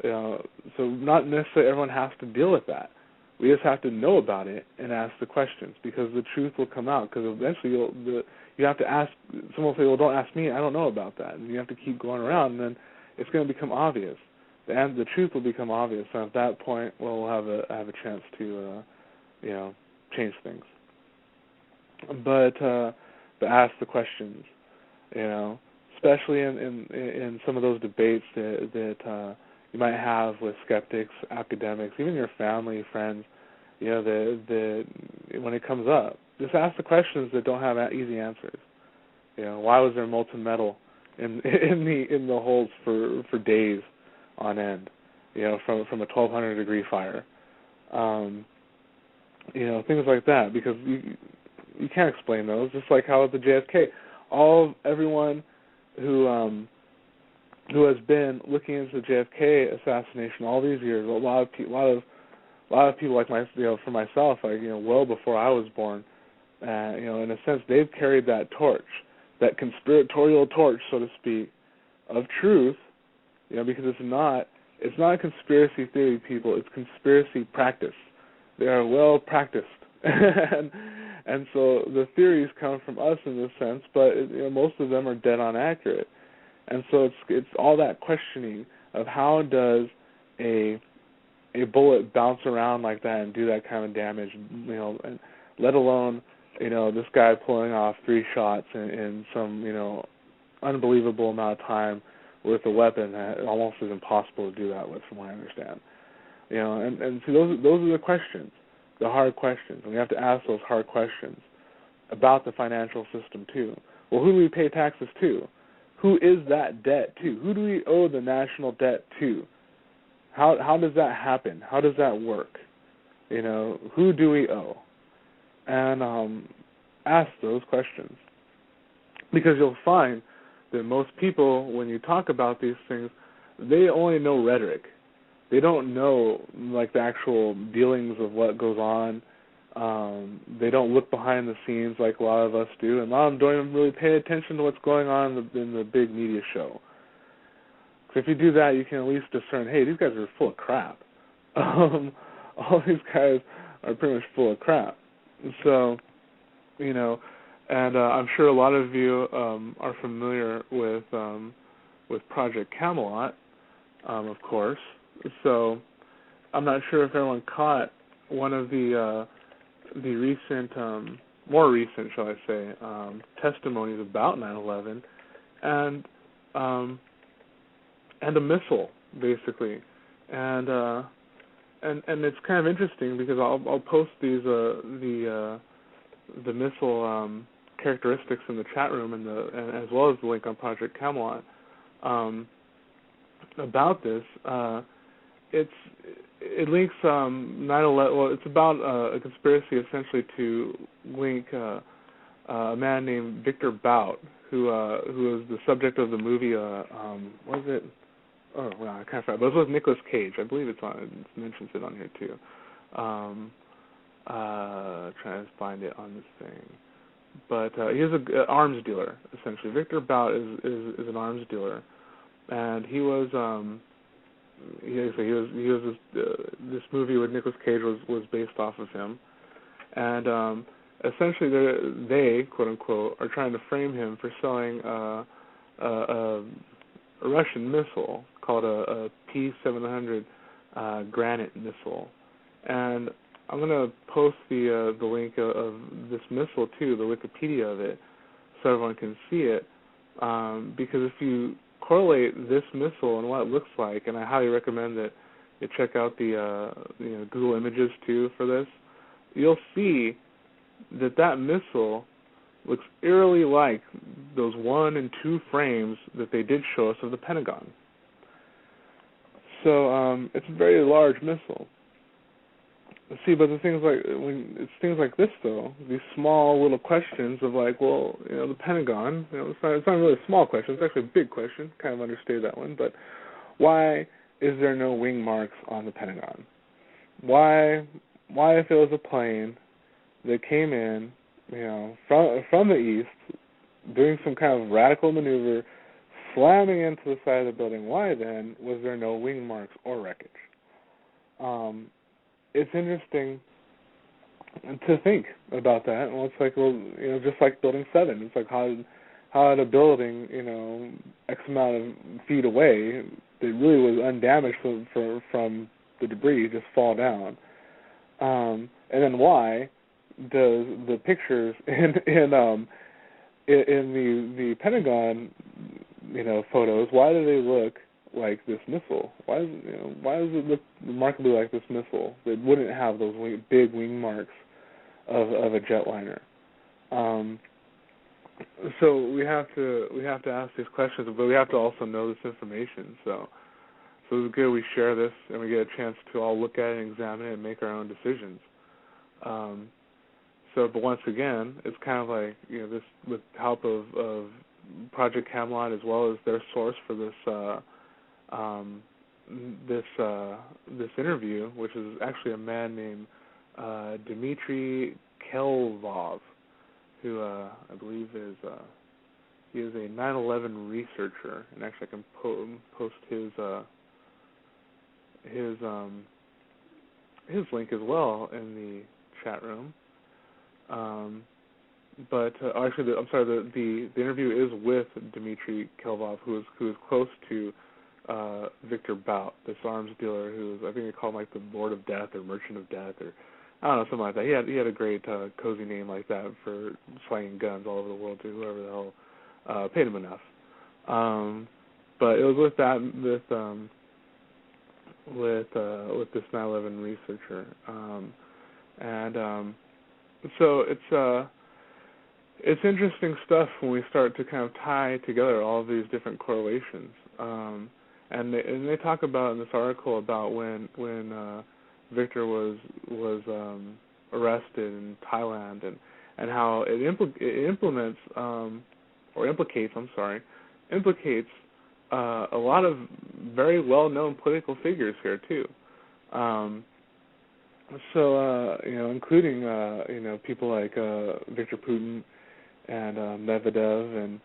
So not necessarily everyone has to deal with that. We just have to know about it and ask the questions, because the truth will come out. Because eventually you have to ask. Someone will say, "Well, don't ask me. I don't know about that." And you have to keep going around, and then it's going to become obvious. And the truth will become obvious. And at that point, well, we'll have a chance to, you know, change things. But ask the questions. You know, especially in some of those debates that you might have with skeptics, academics, even your family, friends, you know, when it comes up, just ask the questions that don't have easy answers. You know, why was there molten metal in the holes for days on end? You know, from a 1,200 degree fire. You know, things like that, because you can't explain those. Just like how with the JFK, everyone who has been looking into the JFK assassination all these years, a lot of people like for myself, well before I was born, in a sense, they've carried that torch, that conspiratorial torch, so to speak, of truth, because it's not a conspiracy theory, people. It's conspiracy practice. They are well practiced, and so the theories come from us in this sense, but most of them are dead on accurate. And so it's all that questioning of how does a bullet bounce around like that and do that kind of damage, and let alone this guy pulling off 3 shots in some unbelievable amount of time with a weapon that almost is impossible to do that with, from what I understand. And so those are the questions, the hard questions, and we have to ask those hard questions about the financial system too. Well, who do we pay taxes to? Who is that debt to? Who do we owe the national debt to? How does that happen? How does that work? Who do we owe? And ask those questions, because you'll find that most people, when you talk about these things, they only know rhetoric. they don't know like the actual dealings of what goes on. They don't look behind the scenes like a lot of us do, and a lot of them don't even really pay attention to what's going on in the big media show. So if you do that, you can at least discern, hey, these guys are full of crap. All these guys are pretty much full of crap. So, you know, and I'm sure a lot of you are familiar with Project Camelot, of course. So I'm not sure if everyone caught one of the recent, more recent, shall I say, testimonies about 9/11, and a missile, basically, and it's kind of interesting because I'll post these the missile characteristics in the chat room and as well as the link on Project Camelot about this. It links 9/11. Well, it's about a conspiracy essentially to link a man named Victor Bout, who was the subject of the movie. What is it? Oh, well, I can't forget. But it was with Nicolas Cage. I believe it mentions it on here too. Trying to find it on this thing. But he is an arms dealer essentially. Victor Bout is an arms dealer, and he was. This movie with Nicolas Cage was based off of him, and essentially they quote unquote are trying to frame him for selling a Russian missile called a P-700 Granite missile, and I'm gonna post the link of this missile too, the Wikipedia of it, so everyone can see it, because if you correlate this missile and what it looks like, and I highly recommend that you check out the Google Images too for this, you'll see that missile looks eerily like those 1 and 2 frames that they did show us of the Pentagon. So it's a very large missile. See, but it's things like this though, these small little questions of like, well, the Pentagon, it's not really a small question, it's actually a big question, kind of understated that one, but why is there no wing marks on the Pentagon? Why if it was a plane that came in, from the east, doing some kind of radical maneuver, slamming into the side of the building, why then was there no wing marks or wreckage? It's interesting to think about that. Well, it's like, just like Building 7. It's like how at a building, X amount of feet away, that really was undamaged from the debris, just fall down. And then why does the pictures in the Pentagon, photos, why do they look like this missile? Why does it look remarkably like this missile that wouldn't have those big wing marks of a jetliner? So we have to ask these questions, but we have to also know this information. So it's good we share this and we get a chance to all look at it and examine it and make our own decisions. But once again, it's kind of like this with help of Project Camelot as well as their source for this. This interview, which is actually a man named Dmitry Kelvov, who I believe he is a 9/11 researcher, and actually I can post his link as well in the chat room. But actually, the interview is with Dmitry Kelvov, who is close to Victor Bout, this arms dealer, who I think they call him like the Lord of Death or Merchant of Death, or I don't know, something like that. He had a great cozy name like that for slanging guns all over the world to whoever the hell paid him enough. But it was with this 9/11 researcher, so it's interesting stuff when we start to kind of tie together all of these different correlations. And they talk about in this article about when Victor was arrested in Thailand and how it implicates a lot of very well-known political figures here too. Including people like Viktor Putin and Medvedev and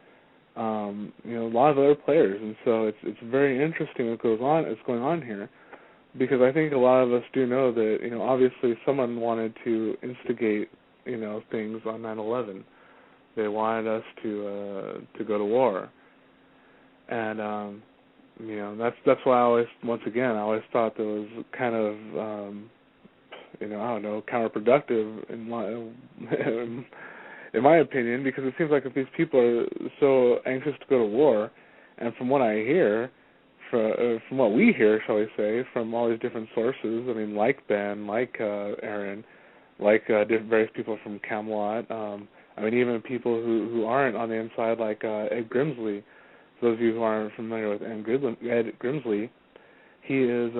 a lot of other players, and so it's very interesting what goes on. It's going on here, because I think a lot of us do know that obviously someone wanted to instigate things on 9/11. They wanted us to go to war, and that's why I always thought that was kind of counterproductive in my opinion, because it seems like if these people are so anxious to go to war, and from what I hear, from what we hear, shall we say, from all these different sources, I mean, like Ben, like Aaron, like various people from Camelot, even people who aren't on the inside, like Ed Grimsley. For those of you who aren't familiar with Ed Grimsley, he is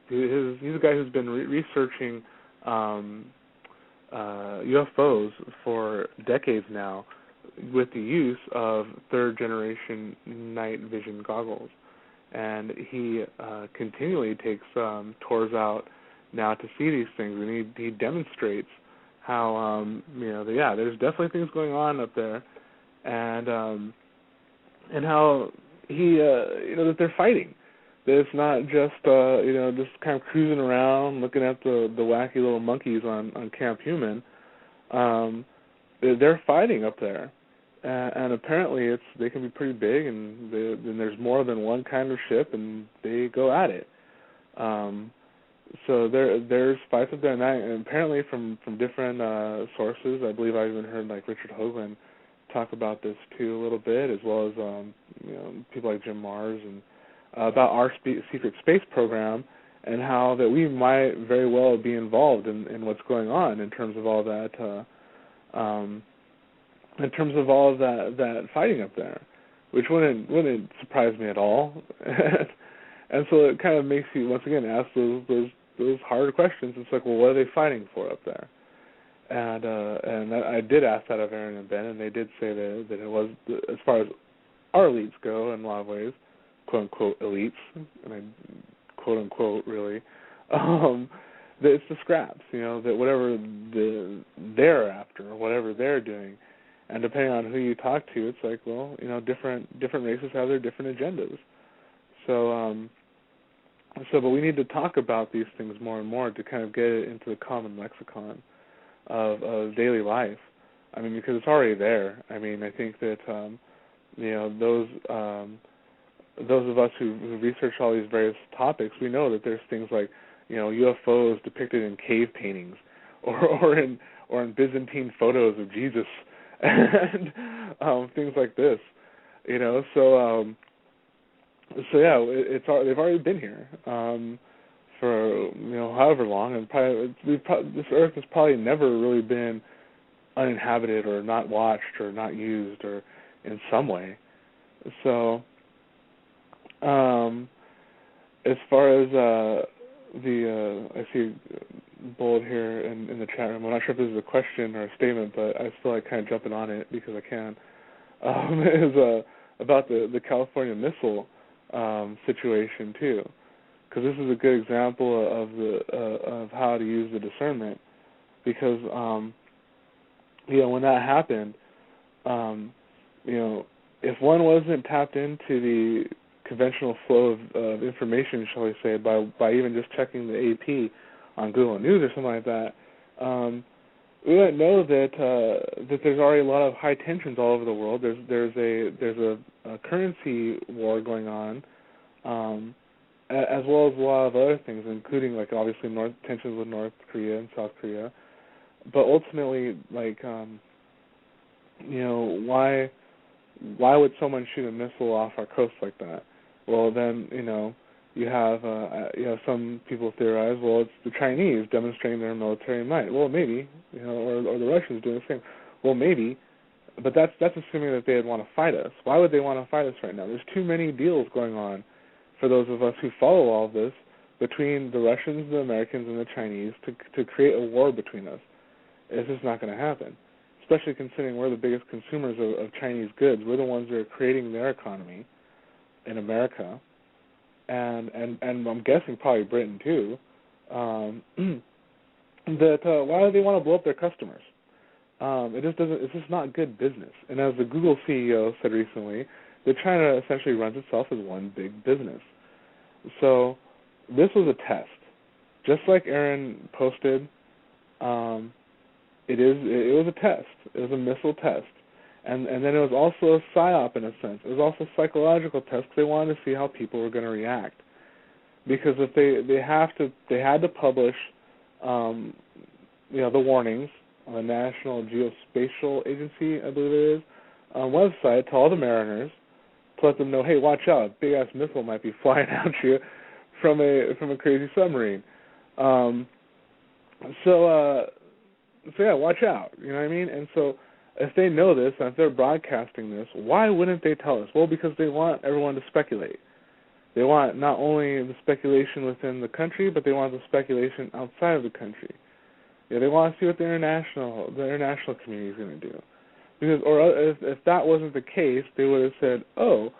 he's a guy who's been researching UFOs for decades now, with the use of third-generation night vision goggles, and he continually takes tours out now to see these things, and he demonstrates how there's definitely things going on up there, and how he that they're fighting. That it's not just just kind of cruising around looking at the wacky little monkeys on Camp Human. They're fighting up there, and apparently they can be pretty big, and there's more than one kind of ship, and they go at it. So there's fights up there, and apparently from different sources. I believe I even heard like Richard Hoagland talk about this too a little bit, as well as people like Jim Mars, and about our secret space program, and how that we might very well be involved in what's going on in terms of all that that fighting up there, which wouldn't surprise me at all. And so it kind of makes you once again ask those harder questions. It's like, well, what are they fighting for up there? And I did ask that of Aaron and Ben, and they did say that it was, as far as our elites go, in a lot of ways, quote unquote elites, and I quote unquote really, that it's the scraps, that whatever they're after, whatever they're doing, and depending on who you talk to, it's like, well, different races have their different agendas. But we need to talk about these things more and more to kind of get it into the common lexicon of daily life. I mean, because it's already there. I mean, I think that those of us who research all these various topics, we know that there's things like UFOs depicted in cave paintings, or in Byzantine photos of Jesus, and things like this. They've already been here for however long, and this Earth has probably never really been uninhabited or not watched or not used or in some way. So, as far as I see bold here in the chat room. I'm not sure if this is a question or a statement, but I feel like kind of jumping on it because I can. Is about the California missile situation too, because this is a good example of how to use the discernment. Because when that happened, if one wasn't tapped into the conventional flow of information, shall we say, by even just checking the AP on Google News or something like that, we wouldn't know that there's already a lot of high tensions all over the world. There's a currency war going on, as well as a lot of other things, including like obviously tensions with North Korea and South Korea. But ultimately, why would someone shoot a missile off our coast like that? Well, then you have some people theorize, well, it's the Chinese demonstrating their military might. Well, maybe, or the Russians doing the same. Well, maybe, but that's assuming that they'd want to fight us. Why would they want to fight us right now? There's too many deals going on for those of us who follow all of this between the Russians, the Americans, and the Chinese to create a war between us. It's just not going to happen, especially considering we're the biggest consumers of Chinese goods. We're the ones that are creating their economy. in America, and I'm guessing probably Britain too, that why do they want to blow up their customers? It just doesn't. It's just not good business. And as the Google CEO said recently, that China essentially runs itself as one big business. So this was a test, just like Aaron posted. It was a test. It was a missile test, and then it was also a psyop in a sense. It was also a psychological test because they wanted to see how people were going to react. Because if they had to publish, the warnings on the National Geospatial Agency, I believe it is, website to all the mariners to let them know, hey, watch out, a big ass missile might be flying at you from a crazy submarine. So yeah, watch out. You know what I mean? And so if they know this and if they're broadcasting this, why wouldn't they tell us? Well, because they want everyone to speculate. They want not only the speculation within the country, but they want the speculation outside of the country. Yeah, they want to see what the international community is going to do. Because, or if that wasn't the case, they would have said, "Oh,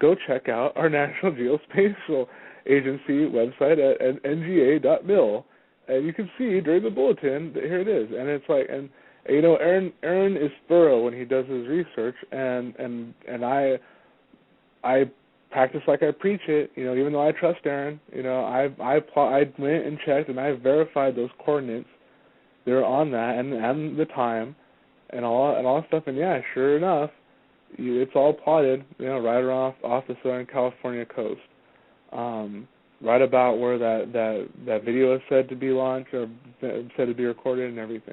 go check out our National Geospatial Agency website at nga.mil, and you can see during the bulletin that here it is." And it's like, and Aaron is thorough when he does his research, and I practice like I preach it. Even though I trust Aaron, I went and checked and I verified those coordinates. They're on that and the time and all stuff. And yeah, sure enough, it's all plotted. Right around off the Southern California coast, right about where that video is said to be launched or said to be recorded and everything.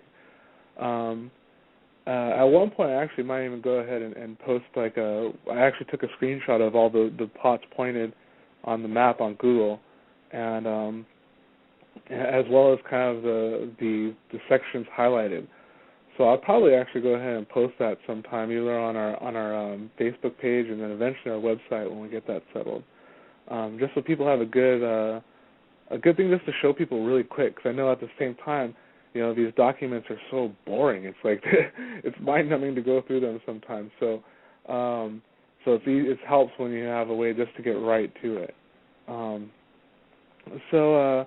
At one point, I actually might even go ahead and post I actually took a screenshot of all the plots pointed on the map on Google, and as well as kind of the sections highlighted. So I'll probably actually go ahead and post that sometime, either on our Facebook page and then eventually our website when we get that settled, just so people have a good thing just to show people really quick. Because I know at the same time, these documents are so boring. It's like it's mind-numbing to go through them sometimes. So it helps when you have a way just to get right to it. So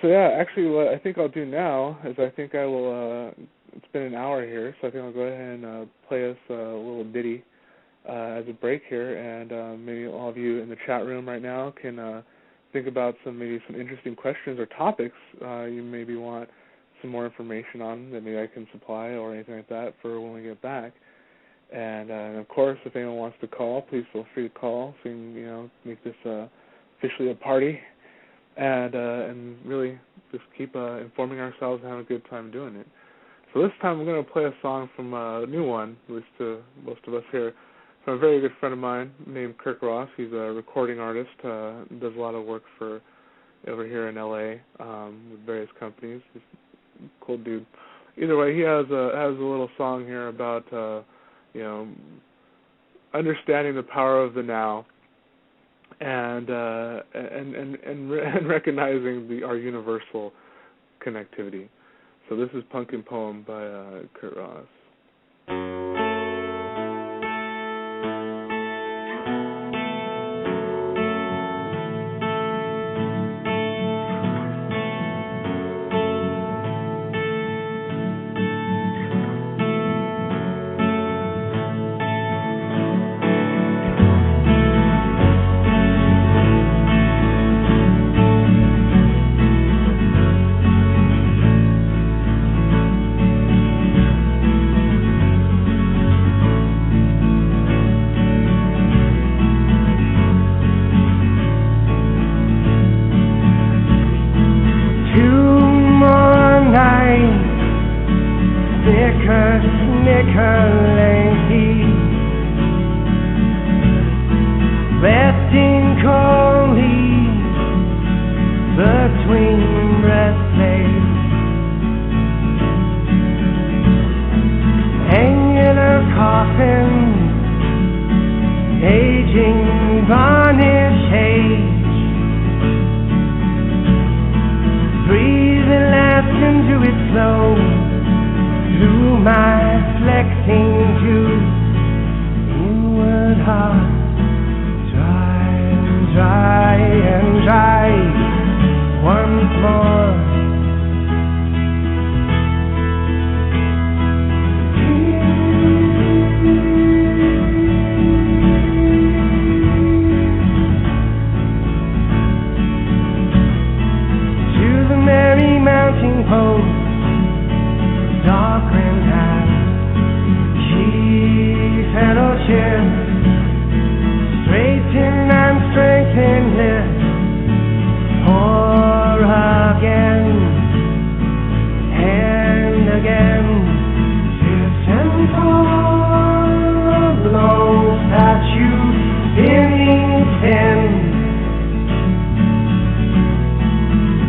yeah, actually, what I think I'll do now is I think I will. It's been an hour here, so I think I'll go ahead and play us a little ditty as a break here, and maybe all of you in the chat room right now can think about some interesting questions or topics you maybe want some more information on that maybe I can supply or anything like that for when we get back. And of course, if anyone wants to call, please feel free to call so we can make this officially a party. And really just keep informing ourselves and having a good time doing it. So this time we're going to play a song from a new one, at least to most of us here, from a very good friend of mine named Kirk Ross. He's a recording artist, does a lot of work for over here in L.A. With various companies. He's a cool dude. Either way, he has a little song here about understanding the power of the now. And recognizing our universal connectivity. So this is Pumpkin Poem by Kurt Ross. chin, straighten and strengthen it, pour again and again, this and blows that you intend,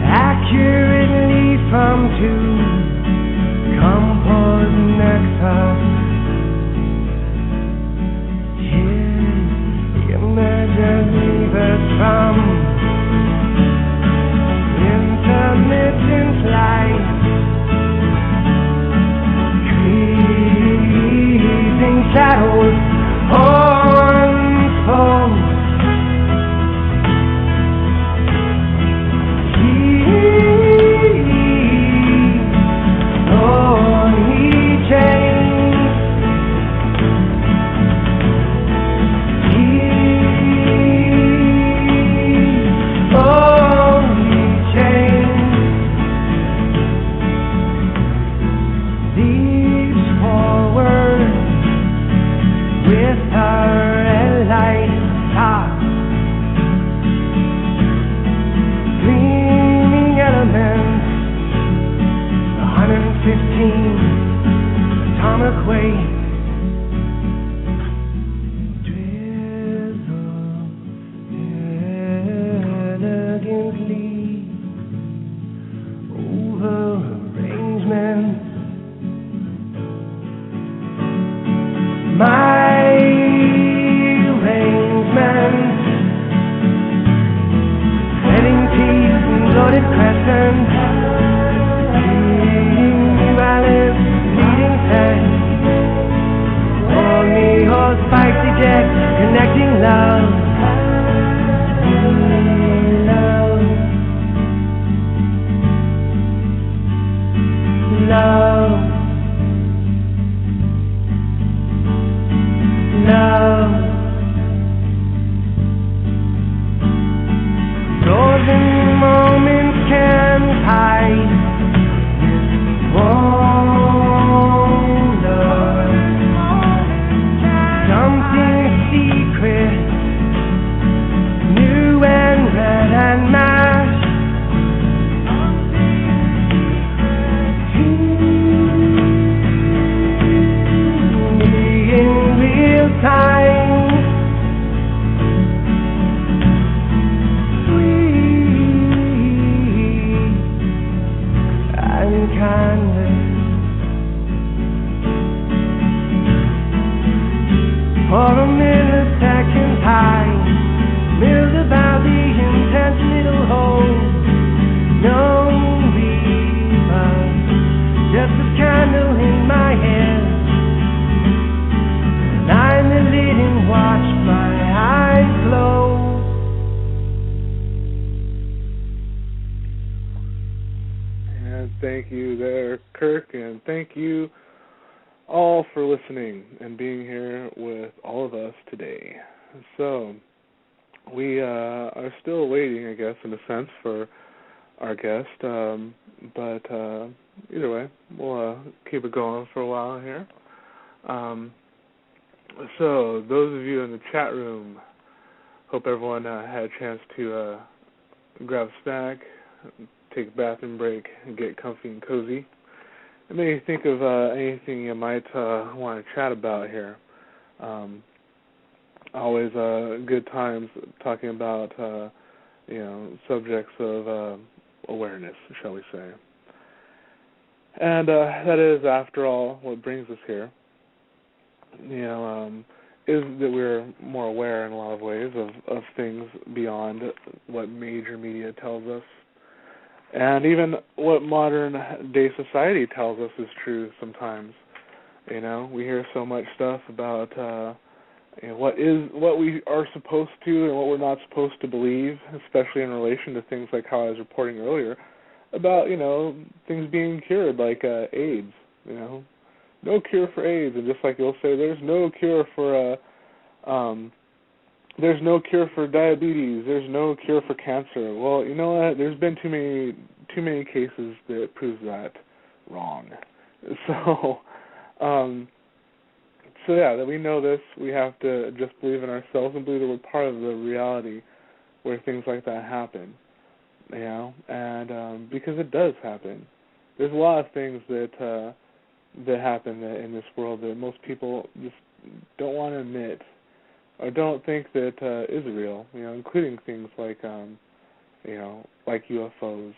accurately from two composed nexus. Imagine levers from intermittent light, creeping shadows unfold. Atomic weight, drizzle elegantly over arrangement. My arrangement, heading teeth and loaded crescent. Spicy jet, connecting love, love, love. Golden moments can hide something secret, new and red and mashed. In real time, sweet and kindly. For a millisecond time, milled about the intense little hole. No reason, just a candle in my hand. I'm the lid and watch my eyes close. And thank you there, Kirk, and thank you all for listening and being here with all of us today. So, we are still waiting, I guess, in a sense, for our guest, but either way, we'll keep it going for a while here. So, those of you in the chat room, hope everyone had a chance to grab a snack, take a bathroom break, and get comfy and cozy. It made me think of anything you might want to chat about here. Always good times talking about subjects of awareness, shall we say. And that is, after all, what brings us here. Is that we're more aware in a lot of ways of things beyond what major media tells us. And even what modern day society tells us is true sometimes. We hear so much stuff about what we are supposed to and what we're not supposed to believe, especially in relation to things like how I was reporting earlier about, things being cured, like AIDS. No cure for AIDS, and just like you'll say, there's no cure for diabetes. There's no cure for cancer. Well, you know what? There's been too many cases that prove that wrong. So, So yeah, that we know this, we have to just believe in ourselves and believe that we're part of the reality where things like that happen, and because it does happen. There's a lot of things that happen in this world that most people just don't want to admit or don't think that is real, including things like like UFOs,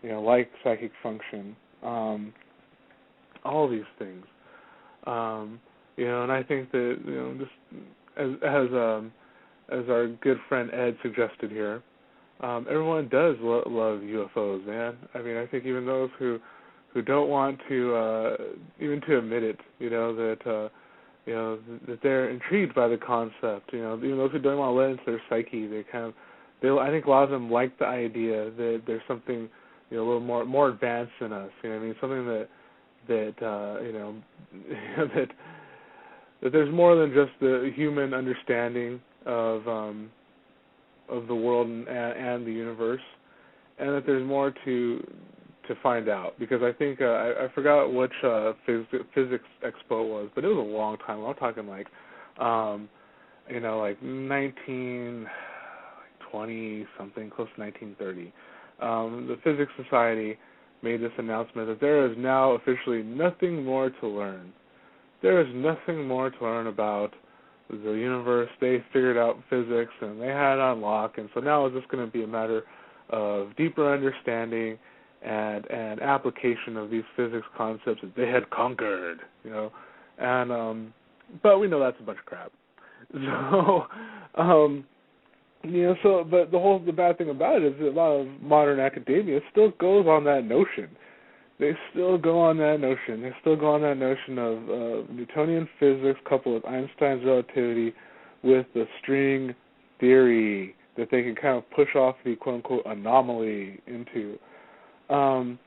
like psychic function, all these things. And I think that just as our good friend Ed suggested here, everyone does love UFOs, man. I mean, I think even those who don't want to even to admit it, that that they're intrigued by the concept. Even those who don't want to let into their psyche, I think a lot of them like the idea that there's something a little more advanced than us. Something that that there's more than just the human understanding of the world and the universe, and that there's more to find out. Because I think I forgot which physics expo it was, but it was a long time. I'm talking like 1920 something, close to 1930. The Physics Society made this announcement that there is now officially nothing more to learn. There is nothing more to learn about the universe. They figured out physics and they had it on lock, and so now it's just going to be a matter of deeper understanding and application of these physics concepts that they had conquered, and but we know that's a bunch of crap. So, but the bad thing about it is that a lot of modern academia still goes on that notion. They still go on that notion. They still go on that notion of Newtonian physics coupled with Einstein's relativity with the string theory that they can kind of push off the quote-unquote anomaly into. As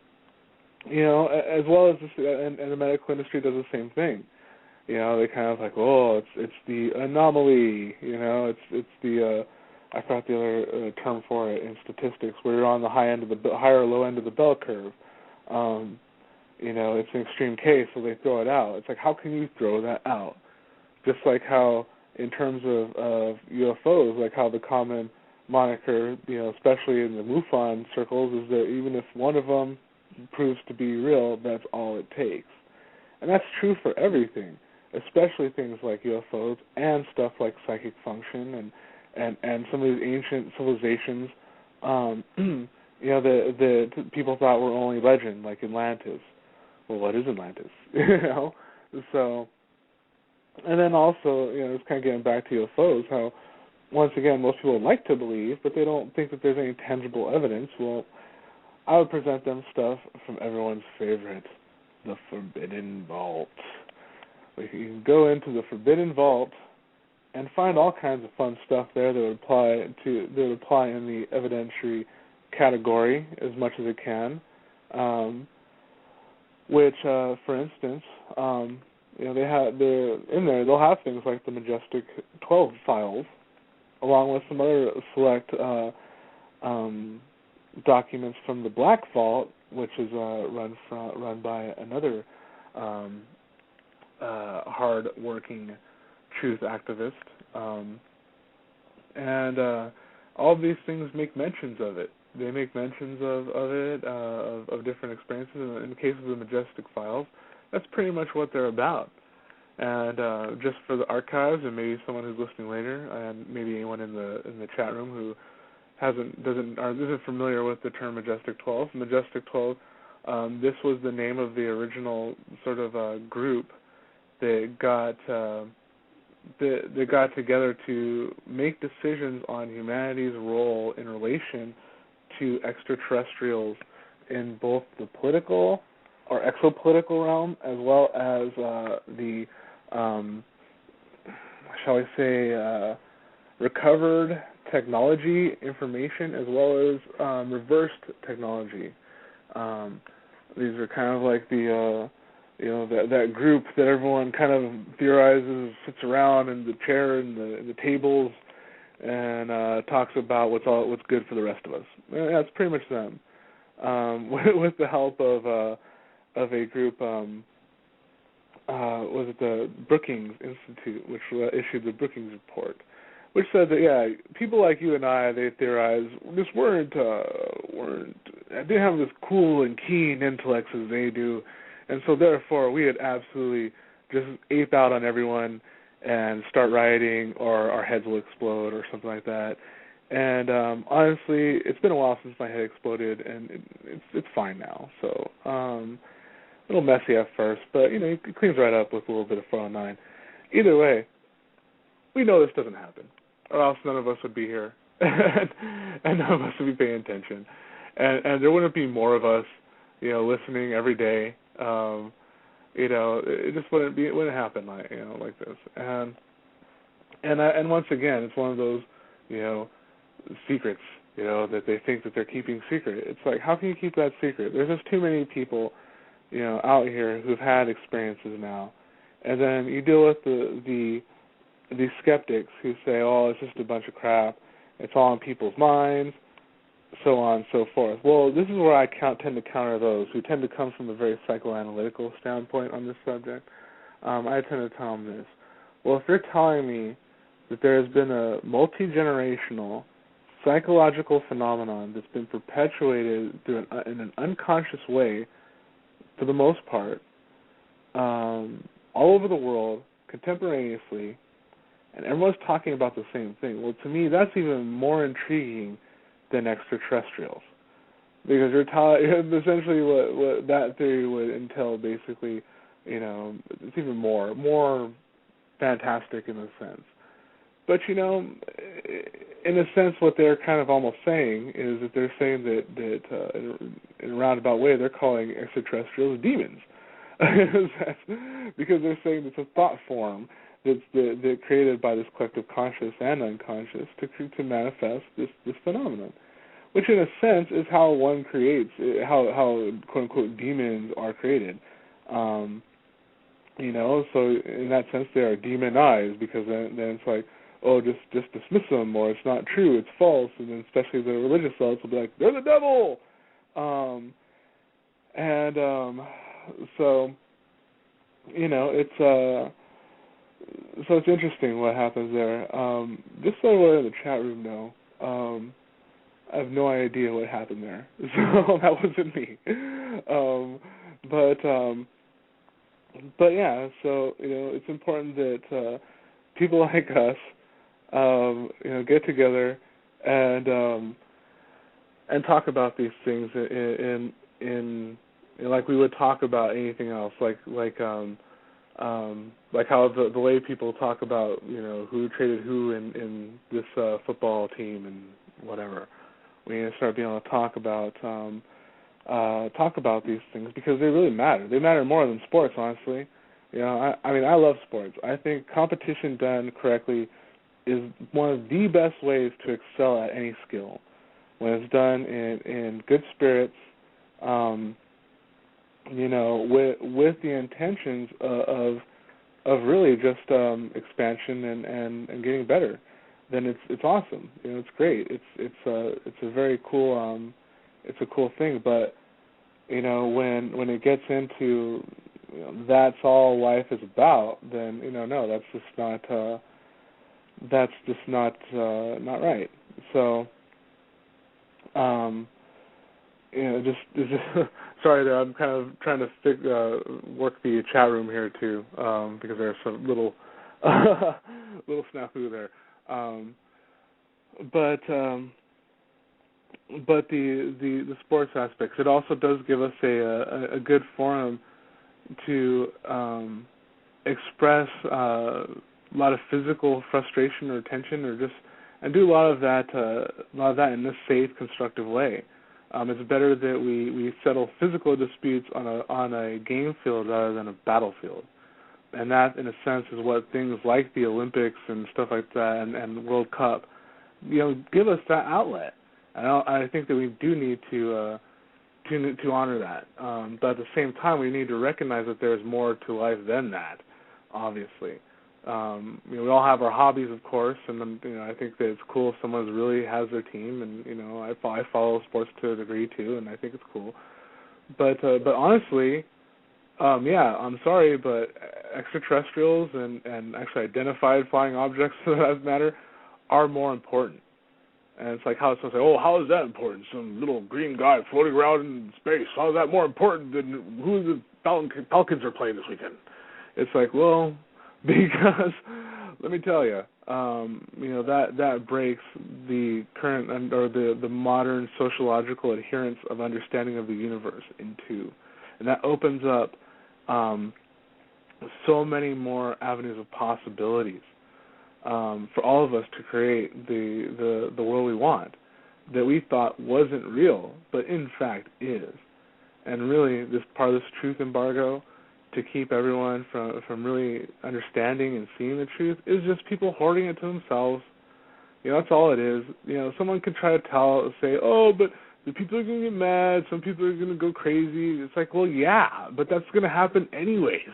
well as this, and the medical industry does the same thing. They kind of like, it's the anomaly. It's the I forgot the other term for it in statistics, where you're on the high or low end of the bell curve. It's an extreme case, so they throw it out. It's like, how can you throw that out? Just like how, in terms of UFOs, like how the common moniker, especially in the MUFON circles, is that even if one of them proves to be real, that's all it takes. And that's true for everything, especially things like UFOs and stuff like psychic function and some of these ancient civilizations, the people thought were only legend, like Atlantis. Well, what is Atlantis? So, and then also, just kind of getting back to UFOs, how, once again, most people like to believe, but they don't think that there's any tangible evidence. Well, I would present them stuff from everyone's favorite, the Forbidden Vault. You can go into the Forbidden Vault and find all kinds of fun stuff there that would apply in the evidentiary category as much as it can. Which, for instance, they'll have things like the Majestic 12 files, along with some other select documents from the Black Vault, which is run by another hard-working truth activist, and all of these things make mentions of it. They make mentions of it, of different experiences. In the case of the Majestic Files, that's pretty much what they're about. And just for the archives, and maybe someone who's listening later, and maybe anyone in the chat room who isn't familiar with the term Majestic 12. Majestic 12, this was the name of the original sort of group that got together to make decisions on humanity's role in relation to extraterrestrials in both the political or exopolitical realm, as well as the, shall we say, recovered technology information, as well as reversed technology. These are kind of like the that group that everyone kind of theorizes, sits around in the chair and the tables, and talks about what's good for the rest of us. And that's pretty much them, with the help of a group was it the Brookings Institute, which issued the Brookings Report, which said that people like you and I, they theorize, just didn't have this cool and keen intellects as they do, and so therefore we would absolutely just ape out on everyone and start rioting, or our heads will explode, or something like that. And honestly, it's been a while since my head exploded, and it's fine now. So a little messy at first, but it cleans right up with a little bit of 409. Either way, we know this doesn't happen, or else none of us would be here, and none of us would be paying attention, and there wouldn't be more of us, listening every day. It just wouldn't happen like this. And once again, it's one of those, secrets, that they think that they're keeping secret. It's like, how can you keep that secret? There's just too many people, out here who've had experiences now. And then you deal with the skeptics who say, oh, it's just a bunch of crap. It's all in people's minds, so on and so forth. Well, this is where I tend to counter those who tend to come from a very psychoanalytical standpoint on this subject. I tend to tell them this. Well, if you're telling me that there has been a multi-generational psychological phenomenon that's been perpetuated in an unconscious way, for the most part, all over the world, contemporaneously, and everyone's talking about the same thing, well, to me, that's even more intriguing than extraterrestrials, because you're essentially what that theory would entail. Basically, it's even more fantastic in a sense. But in a sense, what they're kind of almost saying is that they're saying that in a roundabout way, they're calling extraterrestrials demons, because they're saying it's a thought form that's created by this collective conscious and unconscious to manifest this phenomenon, which in a sense is how one creates, how quote unquote demons are created. So in that sense they are demonized, because then it's like, oh, just dismiss them, or it's not true, it's false, and then especially the religious zealots will be like, they're the devil. So it's interesting what happens there. Just so we're in the chat room know, I have no idea what happened there. So that wasn't me. But yeah, so it's important that people like us get together and talk about these things in like we would talk about anything else, like how the way people talk about who traded who in this football team and whatever. We need to start being able to talk about these things, because they really matter. They matter more than sports, honestly. I love sports. I think competition done correctly is one of the best ways to excel at any skill. When it's done in good spirits, with the intentions of really just expansion and getting better, then it's awesome. It's great. It's a very cool it's a cool thing. But when it gets into that's all life is about, then no, that's just not right. So just sorry there, I'm kind of trying to work the chat room here too, because there's some little snafu there. But the sports aspects, it also does give us a good forum to express a lot of physical frustration or tension, and do a lot of that in a safe, constructive way. It's better that we settle physical disputes on a game field rather than a battlefield, and that, in a sense, is what things like the Olympics and stuff like that and World Cup, give us that outlet. And I think that we do need to honor that, but at the same time, we need to recognize that there's more to life than that. Obviously, we all have our hobbies, of course, and then, I think that it's cool if someone really has their team, and I follow sports to a degree too, and I think it's cool. But honestly, Yeah, I'm sorry, but extraterrestrials and actually identified flying objects, for that matter, are more important. And it's like how it's supposed to say, oh, how is that important? Some little green guy floating around in space. How is that more important than who the Falcons are playing this weekend? It's like, well, because let me tell you, that breaks the current or the modern sociological adherence of understanding of the universe in two, and that opens up so many more avenues of possibilities for all of us to create the world we want that we thought wasn't real, but in fact is. And really, this part of this truth embargo to keep everyone from really understanding and seeing the truth is just people hoarding it to themselves. That's all it is. Someone could try to say, oh, but the people are going to get mad, some people are going to go crazy. It's like, well, yeah, but that's going to happen anyways.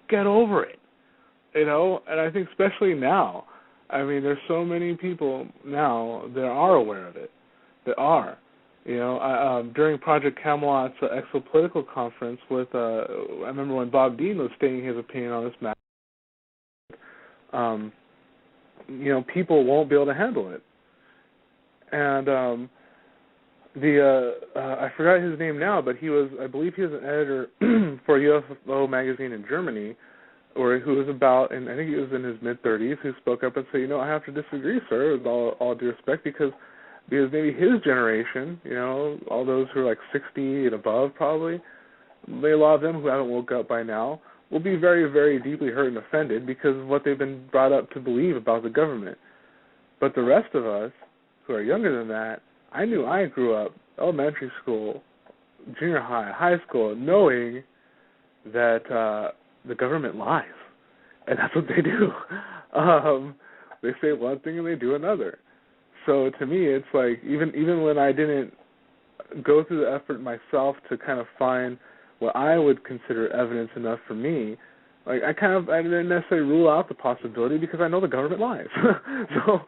Get over it. And I think especially now, there's so many people now that are aware of it, that are. During Project Camelot's exopolitical conference with, I remember when Bob Dean was stating his opinion on this matter, people won't be able to handle it. And I forgot his name now, but I believe he was an editor for UFO magazine in Germany, who was about, and I think he was in his mid-30s, who spoke up and said, I have to disagree, sir, with all due respect, because maybe his generation, all those who are like 60 and above probably, a lot of them who haven't woke up by now, will be very, very deeply hurt and offended because of what they've been brought up to believe about the government. But the rest of us, who are younger than that, I grew up, elementary school, junior high, high school, knowing that the government lies. And that's what they do. They say one thing and they do another. So to me, it's like, even when I didn't go through the effort myself to kind of find what I would consider evidence enough for me, like I didn't necessarily rule out the possibility because I know the government lies. So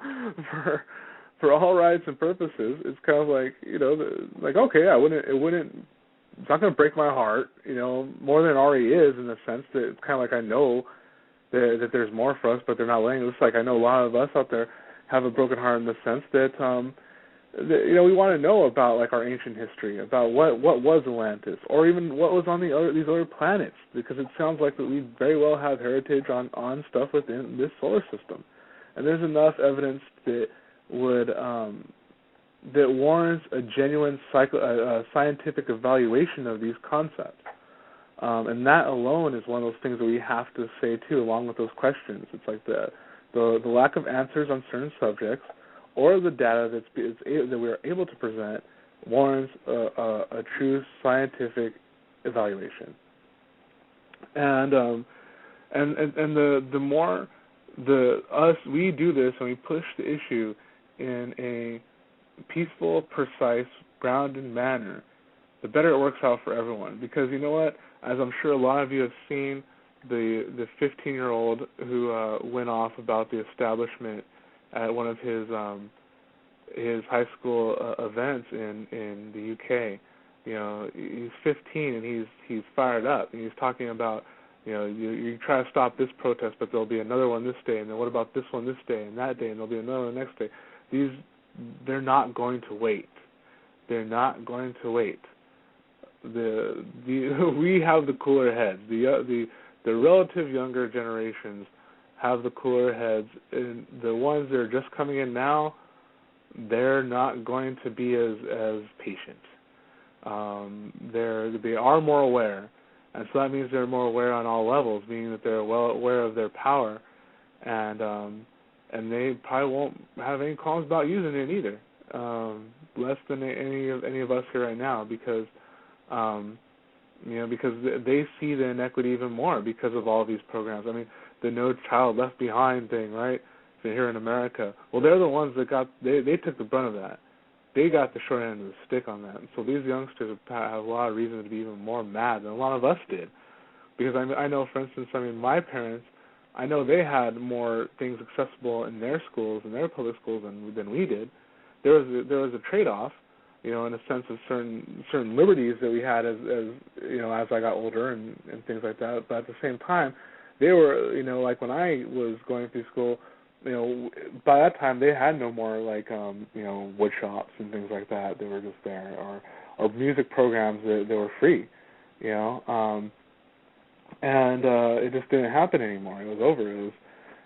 for all rights and purposes, it's kind of like, okay, it's not going to break my heart, more than it already is, in the sense that it's kind of like I know that there's more for us, but they're not letting us. Like I know a lot of us out there have a broken heart in the sense that, we want to know about like our ancient history, about what was Atlantis, or even what was on these other planets, because it sounds like that we very well have heritage on stuff within this solar system, and there's enough evidence that would that warrants a genuine scientific evaluation of these concepts. And that alone is one of those things that we have to say, too, along with those questions. It's like the lack of answers on certain subjects or the data that we are able to present warrants a true scientific evaluation. And the more we do this and we push the issue in a peaceful, precise, grounded manner, the better it works out for everyone. Because you know what? As I'm sure a lot of you have seen, the 15-year-old who went off about the establishment at one of his high school events in the UK. He's 15 and he's fired up, and he's talking about, you try to stop this protest, but there'll be another one this day, and then what about this one this day and that day, and there'll be another one the next day. They're not going to wait. They're not going to wait. We have the cooler heads. The relative younger generations have the cooler heads, and the ones that are just coming in now, they're not going to be as patient. They are more aware, and so that means they're more aware on all levels, meaning that they're well aware of their power, and they probably won't have any qualms about using it either, less than any of us here right now, because because they see the inequity even more because of all these programs. The No Child Left Behind thing, right? Here in America, well, they're the ones that they took the brunt of that. They got the short end of the stick on that. And so these youngsters have a lot of reason to be even more mad than a lot of us did. Because I know, for instance, my parents, I know they had more things accessible in their schools, in their public schools, than we did. There was a trade-off, in a sense of certain liberties that we had as as I got older and things like that. But at the same time, they were, like when I was going through school, by that time they had no more like wood shops and things like that. They were just there, or music programs that were free, and it just didn't happen anymore. It was over. It was,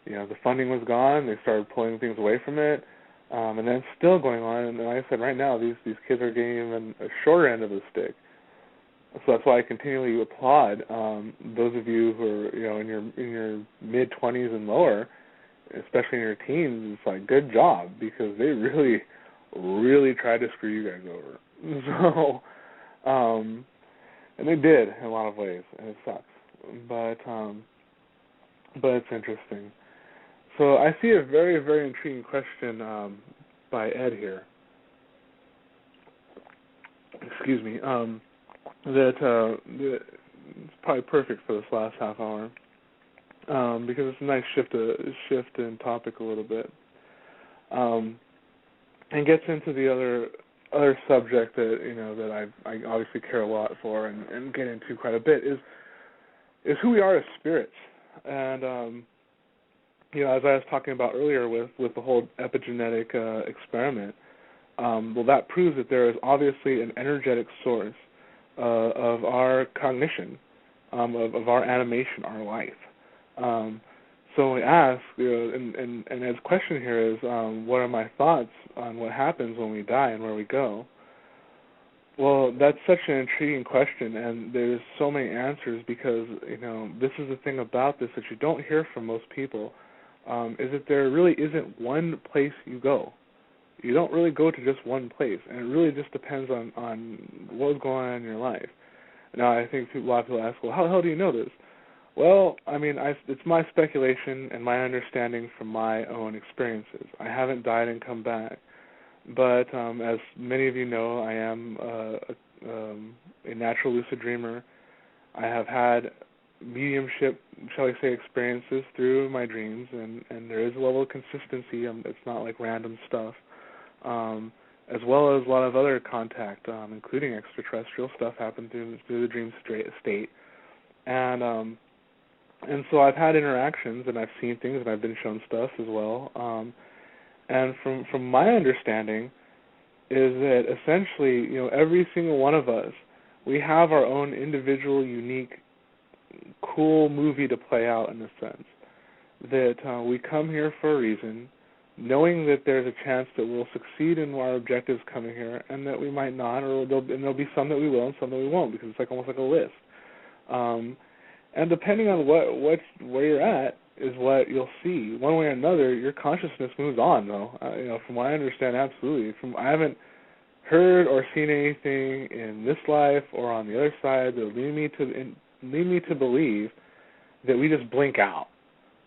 the funding was gone. They started pulling things away from it, and then it's still going on. And like I said, right now these kids are getting even a shorter end of the stick. So that's why I continually applaud those of you who are in your mid-20s and lower, especially in your teens. It's like, good job, because they really, really tried to screw you guys over. So, and they did in a lot of ways, and it sucks. But it's interesting. So I see a very, very intriguing question by Ed here. Excuse me. That it's probably perfect for this last half hour because it's a nice shift in topic a little bit, and gets into the other subject that that I obviously care a lot for and get into quite a bit is who we are as spirits. And as I was talking about earlier with the whole epigenetic experiment, well, that proves that there is obviously an energetic source of our cognition, of our animation, our life. So when we ask, and Ed's question here is, what are my thoughts on what happens when we die and where we go? Well, that's such an intriguing question, and there's so many answers because, this is the thing about this that you don't hear from most people, is that there really isn't one place you go. You don't really go to just one place, and it really just depends on what's going on in your life. Now, I think a lot of people ask, well, how the hell do you know this? Well, I mean, it's my speculation and my understanding from my own experiences. I haven't died and come back. But as many of you know, I am a natural lucid dreamer. I have had mediumship, shall we say, experiences through my dreams, and there is a level of consistency. It's not like random stuff, as well as a lot of other contact, including extraterrestrial stuff happened through the dream state. And so I've had interactions, and I've seen things, and I've been shown stuff as well. And from my understanding is that essentially, every single one of us, we have our own individual, unique, cool movie to play out in a sense. That we come here for a reason, knowing that there's a chance that we'll succeed in our objectives coming here, and that we might not, or there'll be some that we will and some that we won't, because it's like almost like a list. And depending on where you're at, is what you'll see. One way or another, your consciousness moves on, though. From what I understand, absolutely. I haven't heard or seen anything in this life or on the other side that lead me to believe that we just blink out.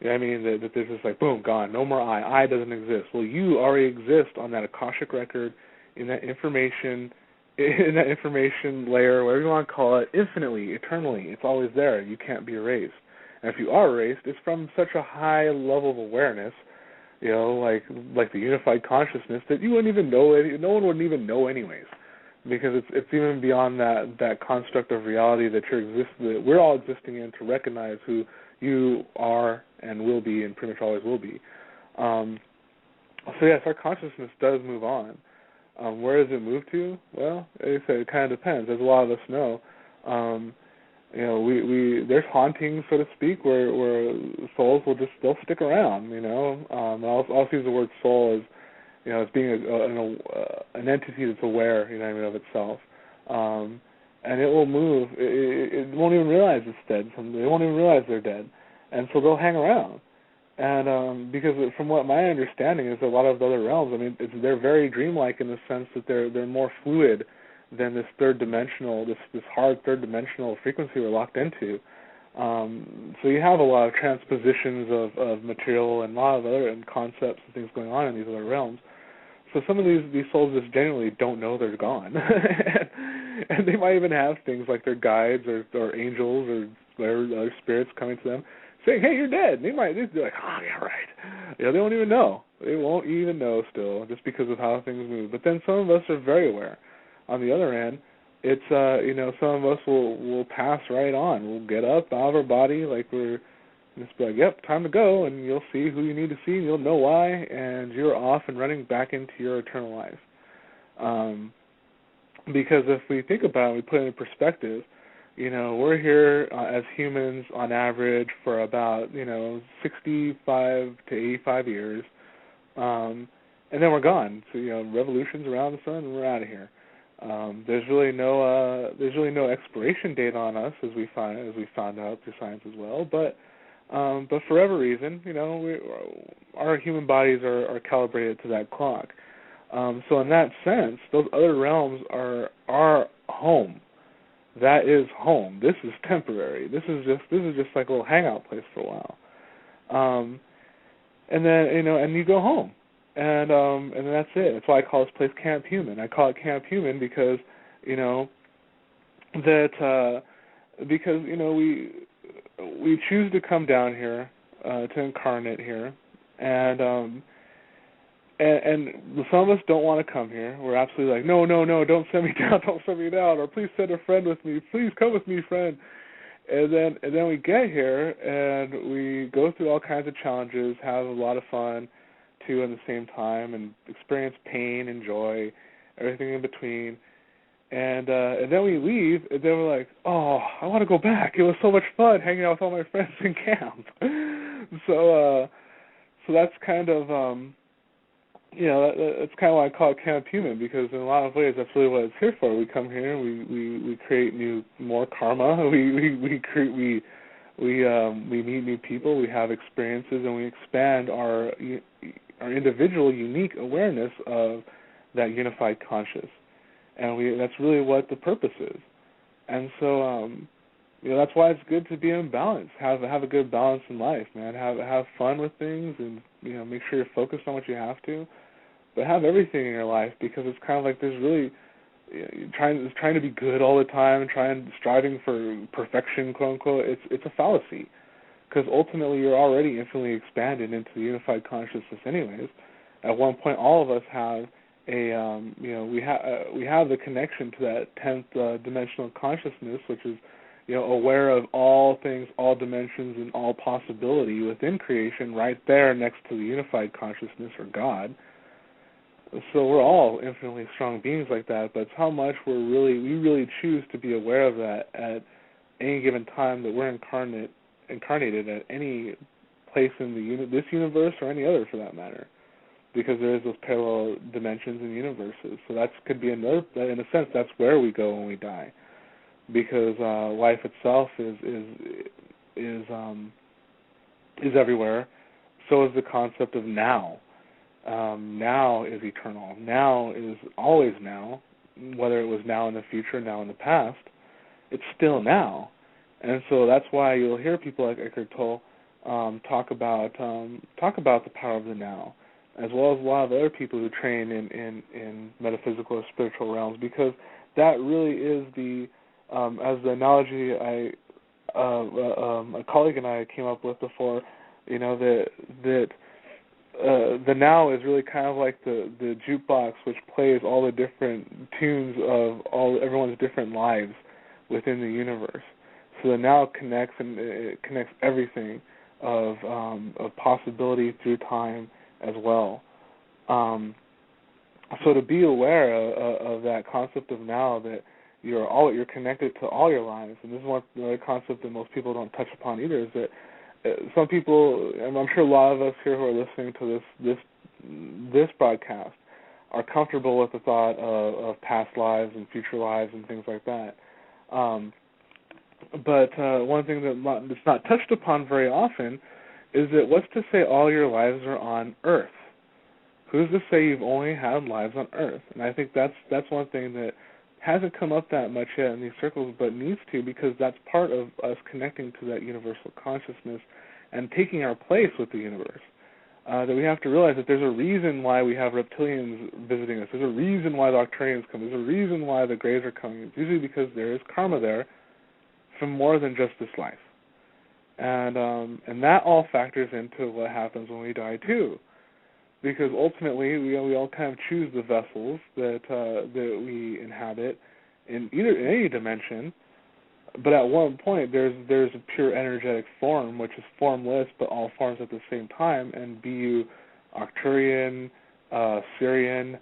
I mean, that there's just like, boom, gone, no more I. I doesn't exist. Well, you already exist on that Akashic record, in that information layer, whatever you want to call it, infinitely, eternally. It's always there. You can't be erased. And if you are erased, it's from such a high level of awareness, like the unified consciousness, that you wouldn't even know it. No one wouldn't even know anyways, because it's even beyond that construct of reality that we're all existing in, to recognize who you are and will be, and pretty much always will be. So yes, our consciousness does move on. Where does it move to? Well, like I said, it kind of depends. As a lot of us know, we there's hauntings, so to speak, where souls they'll stick around. I'll also use the word soul as being an entity that's aware, of itself, and it will move. It won't even realize it's dead. They won't even realize they're dead, and so they'll hang around. And because from what my understanding is, a lot of the other realms, they're very dreamlike in the sense that they're more fluid than this this hard third-dimensional frequency we're locked into. So you have a lot of transpositions of material and a lot of other concepts and things going on in these other realms. So some of these souls just genuinely don't know they're gone. And they might even have things like their guides or angels or whatever other spirits coming to them saying, hey, you're dead. They're like, oh, yeah, right. They won't even know. They won't even know still, just because of how things move. But then some of us are very aware. on the other end, it's some of us will pass right on. We'll get up out of our body like we're just be like, yep, time to go, and you'll see who you need to see, and you'll know why, and you're off and running back into your eternal life. Because if we think about it, we put it in perspective, we're here as humans on average for about 65 to 85 years, and then we're gone. So revolutions around the sun, and we're out of here. There's really no expiration date on us, as we found out through science as well. But for whatever reason, our human bodies are calibrated to that clock. So in that sense, those other realms are our home. That is home. This is temporary. This is just like a little hangout place for a while. And then and you go home. And then that's it. That's why I call this place Camp Human. I call it Camp Human because we choose to come down here to incarnate here, and some of us don't want to come here. We're absolutely like, no, don't send me down, or please send a friend with me. Please come with me, friend. And then we get here and we go through all kinds of challenges, have a lot of fun too at the same time, and experience pain and joy, everything in between. And then we leave, and then we're like, oh, I want to go back. It was so much fun hanging out with all my friends in camp. So that's kind of that's kind of why I call it Camp Human, because in a lot of ways that's really what it's here for. We come here, we create more karma. We meet new people, we have experiences, and we expand our individual unique awareness of that unified conscious. And that's really what the purpose is. And so that's why it's good to be in balance. Have a good balance in life, man. Have fun with things, and make sure you're focused on what you have to, but have everything in your life, because it's kind of like there's really trying to be good all the time and striving for perfection, quote unquote. It's a fallacy, because ultimately you're already infinitely expanded into the unified consciousness anyways. At one point, all of us have we have the connection to that 10th dimensional consciousness, which is aware of all things, all dimensions, and all possibility within creation, right there next to the unified consciousness or God. So we're all infinitely strong beings like that, but it's how much we really choose to be aware of that at any given time that we're incarnated at any place in this universe or any other for that matter, because there is those parallel dimensions and universes. So that could be another, in a sense, that's where we go when we die, because life itself is everywhere. So is the concept of now. Now is eternal. Now is always now. Whether it was now in the future, now in the past, it's still now. And so that's why you'll hear people like Eckhart Tolle talk about the power of the now, as well as a lot of other people who train in metaphysical or spiritual realms, because that really is as the analogy a colleague and I came up with before, that the now is really kind of like the jukebox, which plays all the different tunes of everyone's different lives within the universe. So the now connects, and it connects everything of possibility through time as well. So to be aware of that concept of now, that you're connected to all your lives, and this is another concept that most people don't touch upon either, is that some people, and I'm sure a lot of us here who are listening to this broadcast, are comfortable with the thought of past lives and future lives and things like that. But one thing that's not touched upon very often is that what's to say all your lives are on Earth? Who's to say you've only had lives on Earth? And I think that's one thing that hasn't come up that much yet in these circles, but needs to, because that's part of us connecting to that universal consciousness and taking our place with the universe. That we have to realize that there's a reason why we have reptilians visiting us. There's a reason why the Octarians come. There's a reason why the Greys are coming. It's usually because there is karma there from more than just this life. And that all factors into what happens when we die too. because ultimately we all kind of choose the vessels that we inhabit in any dimension. But at one point, there's a pure energetic form, which is formless, but all forms at the same time. And be you Arcturian, Syrian,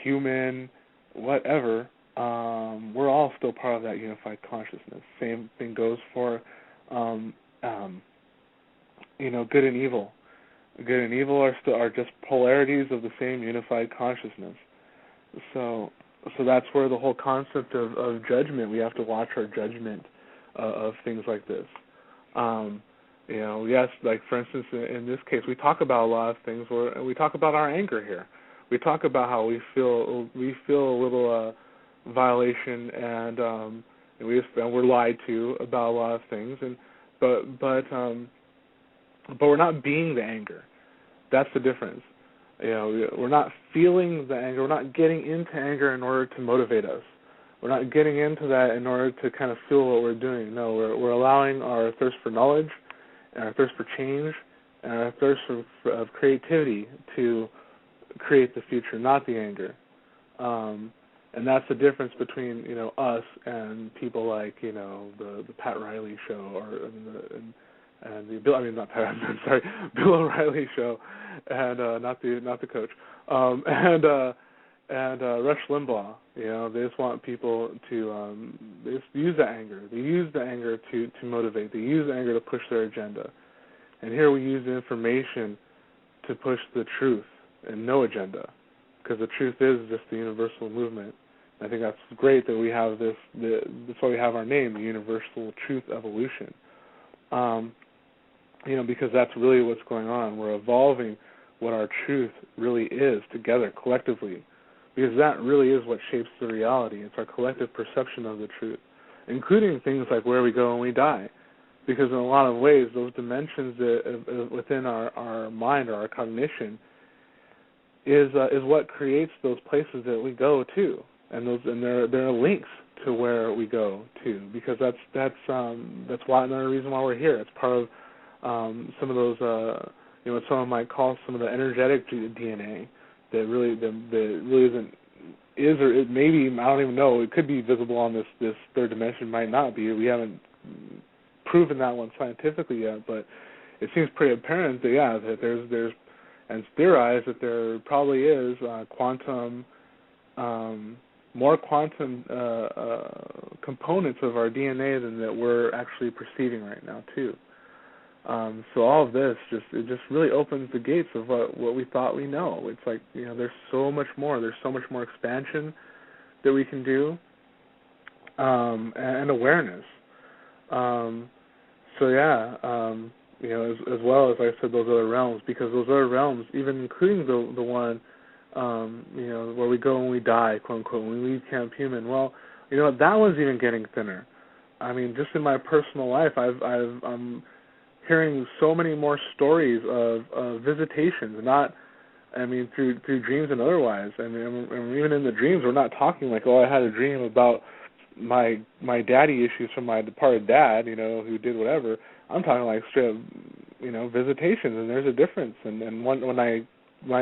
human, whatever, we're all still part of that unified consciousness. Same thing goes for, good and evil. Good and evil are just polarities of the same unified consciousness. So that's where the whole concept of judgment, we have to watch our judgment of things like this. Yes, like for instance, in this case, we talk about a lot of things where we talk about our anger here. We talk about how we feel a little violation and we're lied to about a lot of things, but we're not being the anger. That's the difference. We're not feeling the anger. We're not getting into anger in order to motivate us. We're not getting into that in order to kind of feel what we're doing. No, we're allowing our thirst for knowledge and our thirst for change and our thirst of creativity to create the future, not the anger. And that's the difference between us and people like the Pat Riley show Bill O'Reilly show, and not the coach, and Rush Limbaugh. They just want people to they just use the anger. They use the anger to motivate. They use the anger to push their agenda. And here we use the information to push the truth and no agenda, because the truth is just the universal movement. I think that's great that we have this. That's why we have our name, the Universal Truth Evolution. Because that's really what's going on. We're evolving what our truth really is together, collectively, because that really is what shapes the reality. It's our collective perception of the truth, including things like where we go when we die, because in a lot of ways, those dimensions within our mind or our cognition is what creates those places that we go to, and there are links to where we go to, because that's why another reason why we're here. It's part of some of those, what someone might call some of the energetic DNA that really isn't, or it maybe, I don't even know, it could be visible on this third dimension, might not be. We haven't proven that one scientifically yet, but it seems pretty apparent that there's and it's theorized that there probably is more quantum components of our DNA than that we're actually perceiving right now too. So all of this just really opens the gates of what we thought we know. It's like, there's so much more. There's so much more expansion that we can do, and awareness. As well as I said, those other realms, because those other realms, even including the one, where we go when we die, quote unquote, when we leave Camp Human. Well, that one's even getting thinner. I mean, just in my personal life, I'm hearing so many more stories of visitations, through dreams and otherwise. Even in the dreams, we're not talking like, I had a dream about my daddy issues from my departed dad, who did whatever. I'm talking like straight up, visitations, and there's a difference. And when I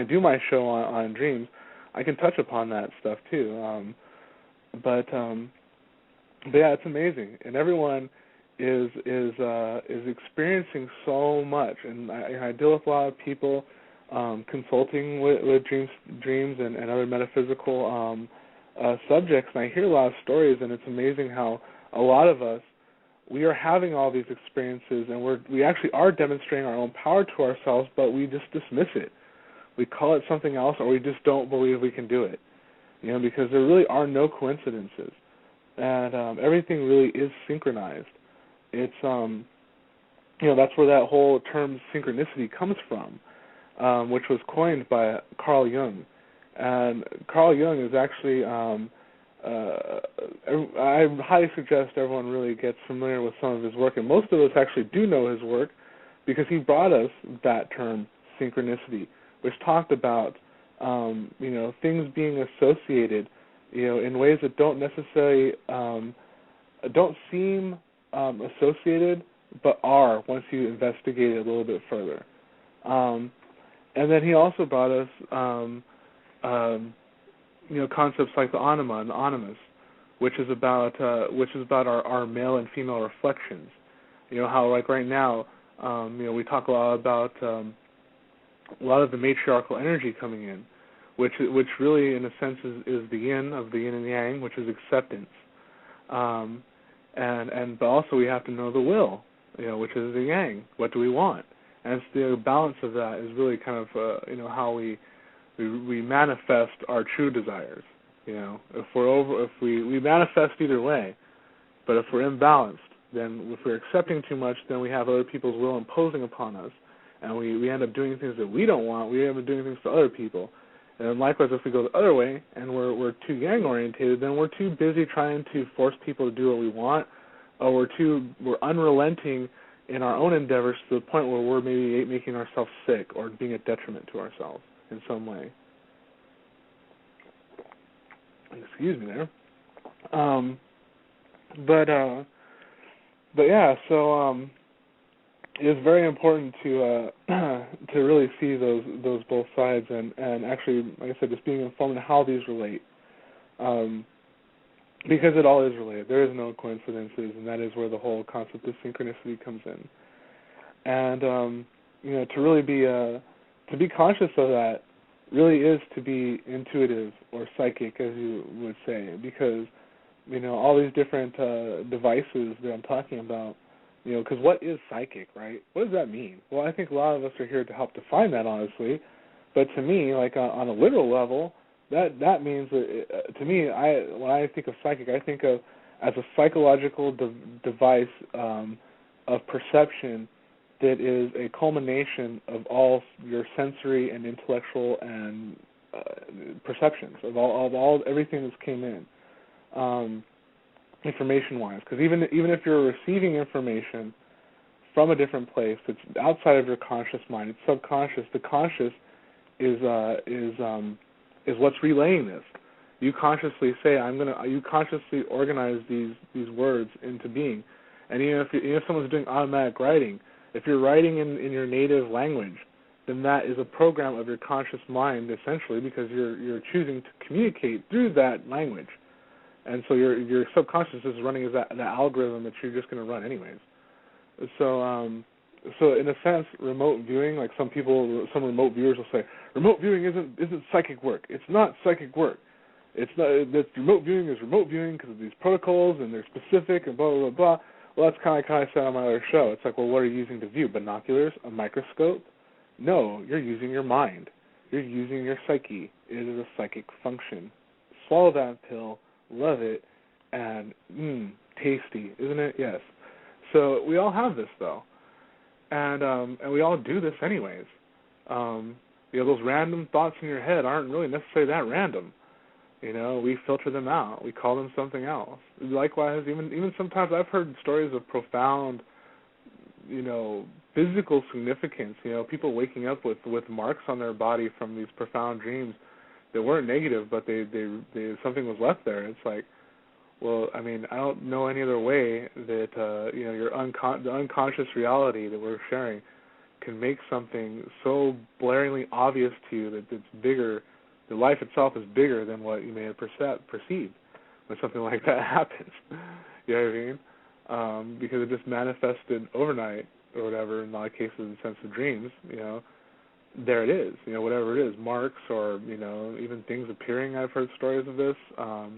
do my show on dreams, I can touch upon that stuff too. But yeah, it's amazing, and everyone is experiencing so much. And I deal with a lot of people consulting with dreams and other metaphysical subjects, and I hear a lot of stories, and it's amazing how a lot of us, we are having all these experiences, and we actually are demonstrating our own power to ourselves, but we just dismiss it. We call it something else, or we just don't believe we can do it, because there really are no coincidences, and everything really is synchronized. It's that's where that whole term synchronicity comes from, which was coined by Carl Jung. And Carl Jung is actually, I highly suggest everyone really gets familiar with some of his work, and most of us actually do know his work because he brought us that term synchronicity, which talked about things being associated in ways that don't necessarily don't seem associated, but are once you investigate it a little bit further. And then he also brought us, concepts like the anima and the animus, which is about our male and female reflections. How like right now, we talk a lot about a lot of the matriarchal energy coming in, which really in a sense is the yin of the yin and yang, which is acceptance. But also we have to know the will, which is the yang. What do we want? And it's the balance of that is really kind of how we manifest our true desires. If we manifest either way, but if we're imbalanced, then if we're accepting too much, then we have other people's will imposing upon us, and we end up doing things that we don't want. We end up doing things to other people. And likewise, if we go the other way and we're too yang orientated, then we're too busy trying to force people to do what we want, or we're unrelenting in our own endeavors to the point where we're maybe making ourselves sick or being a detriment to ourselves in some way. Excuse me there. But yeah, so it's very important to really see those both sides and actually, like I said, just being informed on how these relate, because it all is related. There is no coincidences, and that is where the whole concept of synchronicity comes in. And to really be conscious of that really is to be intuitive or psychic, as you would say, because all these different devices that I'm talking about. Because what is psychic, right? What does that mean? Well, I think a lot of us are here to help define that, honestly. But to me, like on a literal level, that means that to me, when I think of psychic, I think of as a psychological device of perception that is a culmination of all your sensory and intellectual and perceptions of all everything that's came in. Information-wise, because even if you're receiving information from a different place that's outside of your conscious mind, it's subconscious. The conscious is what's relaying this. You consciously say, you consciously organize these words into being, and even if someone's doing automatic writing, if you're writing in your native language, then that is a program of your conscious mind essentially, because you're choosing to communicate through that language. And so your subconscious is running as that algorithm that you're just going to run anyways. So in a sense, remote viewing, like some remote viewers will say, remote viewing isn't psychic work. It's not psychic work. It's not. That remote viewing is remote viewing because of these protocols and they're specific and blah blah blah blah. Well, that's kind of like how I said on my other show. It's like, well, what are you using to view? Binoculars, a microscope? No, you're using your mind. You're using your psyche. It is a psychic function. Swallow that pill. Love it, and tasty, isn't it? Yes. So we all have this though, and we all do this anyways. Those random thoughts in your head aren't really necessarily that random. We filter them out. We call them something else. Likewise, even sometimes I've heard stories of profound, physical significance. People waking up with marks on their body from these profound dreams. They weren't negative, but they something was left there. It's like, well, I mean, I don't know any other way that the unconscious reality that we're sharing can make something so blaringly obvious to you that it's bigger. The life itself is bigger than what you may have perceived when something like that happens. You know what I mean? Because it just manifested overnight or whatever. In a lot of cases, in the sense of dreams, there it is, whatever it is, marks or, even things appearing. I've heard stories of this, so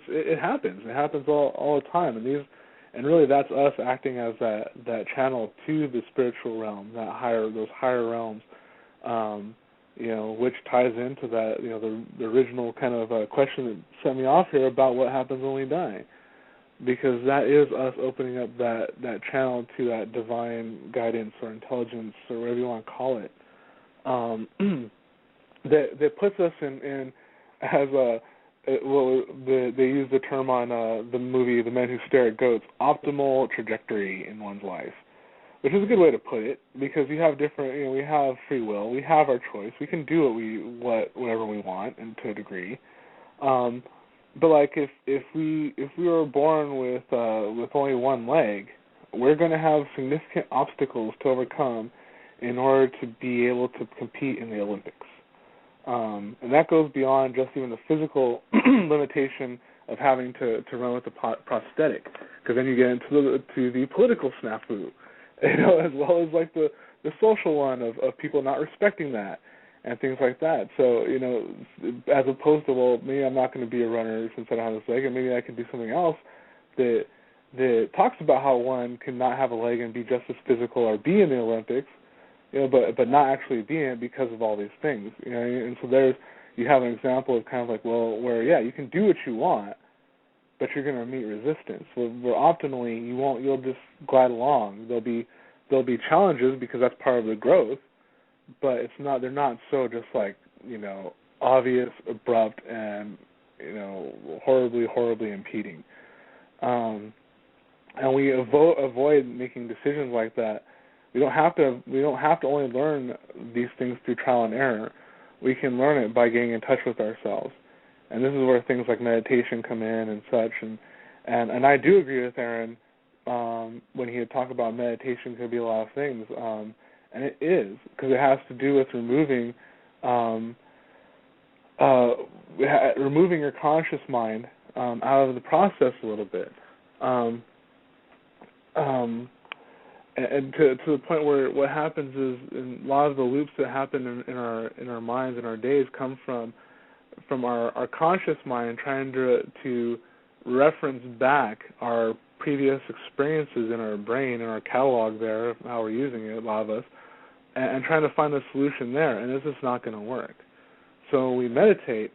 it happens. It happens all the time, and really that's us acting as that channel to the spiritual realm, those higher realms, which ties into that, the original kind of question that set me off here about what happens when we die. Because that is us opening up that channel to that divine guidance or intelligence or whatever you want to call it, that puts us in as they use the term on the movie The Men Who Stare at Goats, optimal trajectory in one's life, which is a good way to put it, because we have different, we have free will, we have our choice, we can do whatever we want, and to a degree. But like if we were born with only one leg, we're going to have significant obstacles to overcome in order to be able to compete in the Olympics. And that goes beyond just even the physical limitation of having to run with a prosthetic, because then you get into the political snafu, as well as like the social one of people not respecting that and things like that. So, as opposed to, well, maybe I'm not going to be a runner since I don't have this leg, and maybe I can do something else that talks about how one can not have a leg and be just as physical or be in the Olympics, but not actually be in it because of all these things. And so you have an example of kind of like, well, where, yeah, you can do what you want, but you're going to meet resistance. Where optimally you'll just glide along. There'll be challenges because that's part of the growth, but they're not so just like, obvious, abrupt, and, horribly, horribly impeding. And we avoid making decisions like that. We don't have to only learn these things through trial and error. We can learn it by getting in touch with ourselves. And this is where things like meditation come in and such. And I do agree with Aaron when he had talked about meditation could be a lot of things. And it is, because it has to do with removing your conscious mind out of the process a little bit. And to the point where what happens is, in a lot of the loops that happen in our minds and our days come from our conscious mind trying to reference back our previous experiences in our brain and our catalog there, how we're using it, a lot of us, and trying to find a solution there, and this is not going to work. So when we meditate,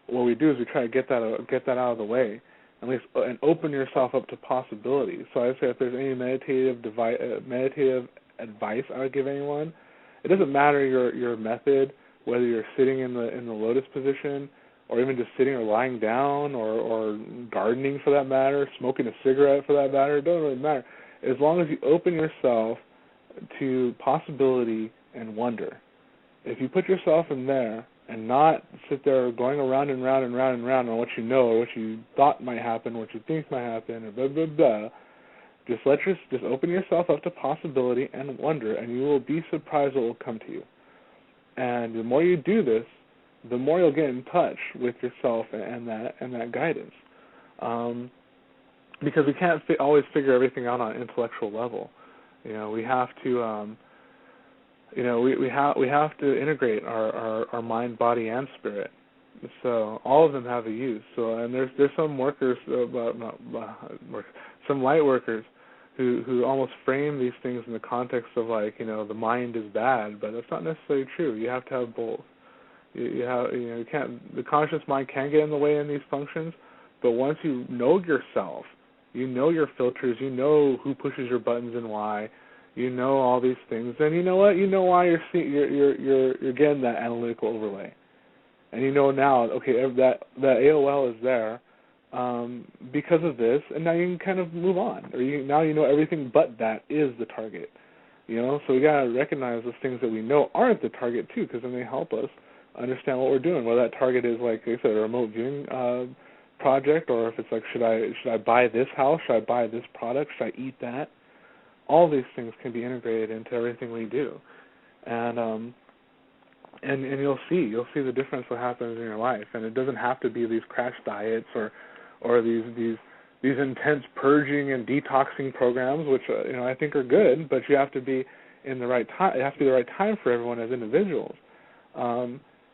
what we do is we try to get that out of the way, at least, and open yourself up to possibilities. So I say if there's any meditative advice I would give anyone, it doesn't matter your method, whether you're sitting in the lotus position, or even just sitting or lying down, or gardening for that matter, smoking a cigarette for that matter. It doesn't really matter. As long as you open yourself to possibility and wonder. If you put yourself in there and not sit there going around and round and round and round on what you know or what you thought might happen, what you think might happen, or blah, blah, blah, just open yourself up to possibility and wonder, and you will be surprised what will come to you. And the more you do this, the more you'll get in touch with yourself and that guidance. Because we can't always figure everything out on an intellectual level. We have to we have to integrate our mind, body, and spirit. So all of them have a use. So, and there's some workers, some light workers who almost frame these things in the context of like, the mind is bad, but that's not necessarily true. You have to have both. You can't. The conscious mind can get in the way in these functions, but once you know yourself, you know your filters, you know who pushes your buttons and why, you know all these things, then you know what? You know why you're getting that analytical overlay, and you know now, okay, that AOL is there because of this, and now you can kind of move on, or now you know everything but that is the target. So we gotta recognize those things that we know aren't the target too, because then they help us understand what we're doing. Whether that target is, like I said, a remote viewing project, or if it's like, should I buy this house? Should I buy this product? Should I eat that? All these things can be integrated into everything we do, and you'll see the difference what happens in your life. And it doesn't have to be these crash diets or these intense purging and detoxing programs, which I think are good, but you have to be in the right time. It has to be the right time for everyone as individuals.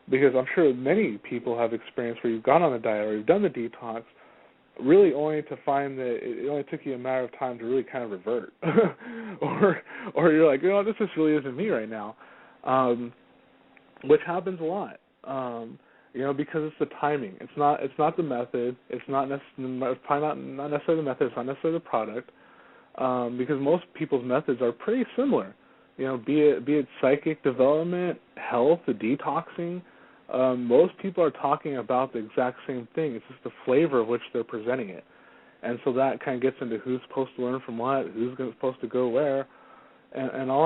Because I'm sure many people have experienced where you've gone on a diet or you've done the detox, really only to find that it only took you a matter of time to really kind of revert, or you're like, this just really isn't me right now, which happens a lot, because it's the timing. It's not the method. It's not probably not necessarily the method. It's not necessarily the product, because most people's methods are pretty similar. Be it psychic development, health, the detoxing. Most people are talking about the exact same thing. It's just the flavor of which they're presenting it. And so that kind of gets into who's supposed to learn from what, who's supposed to go where, and all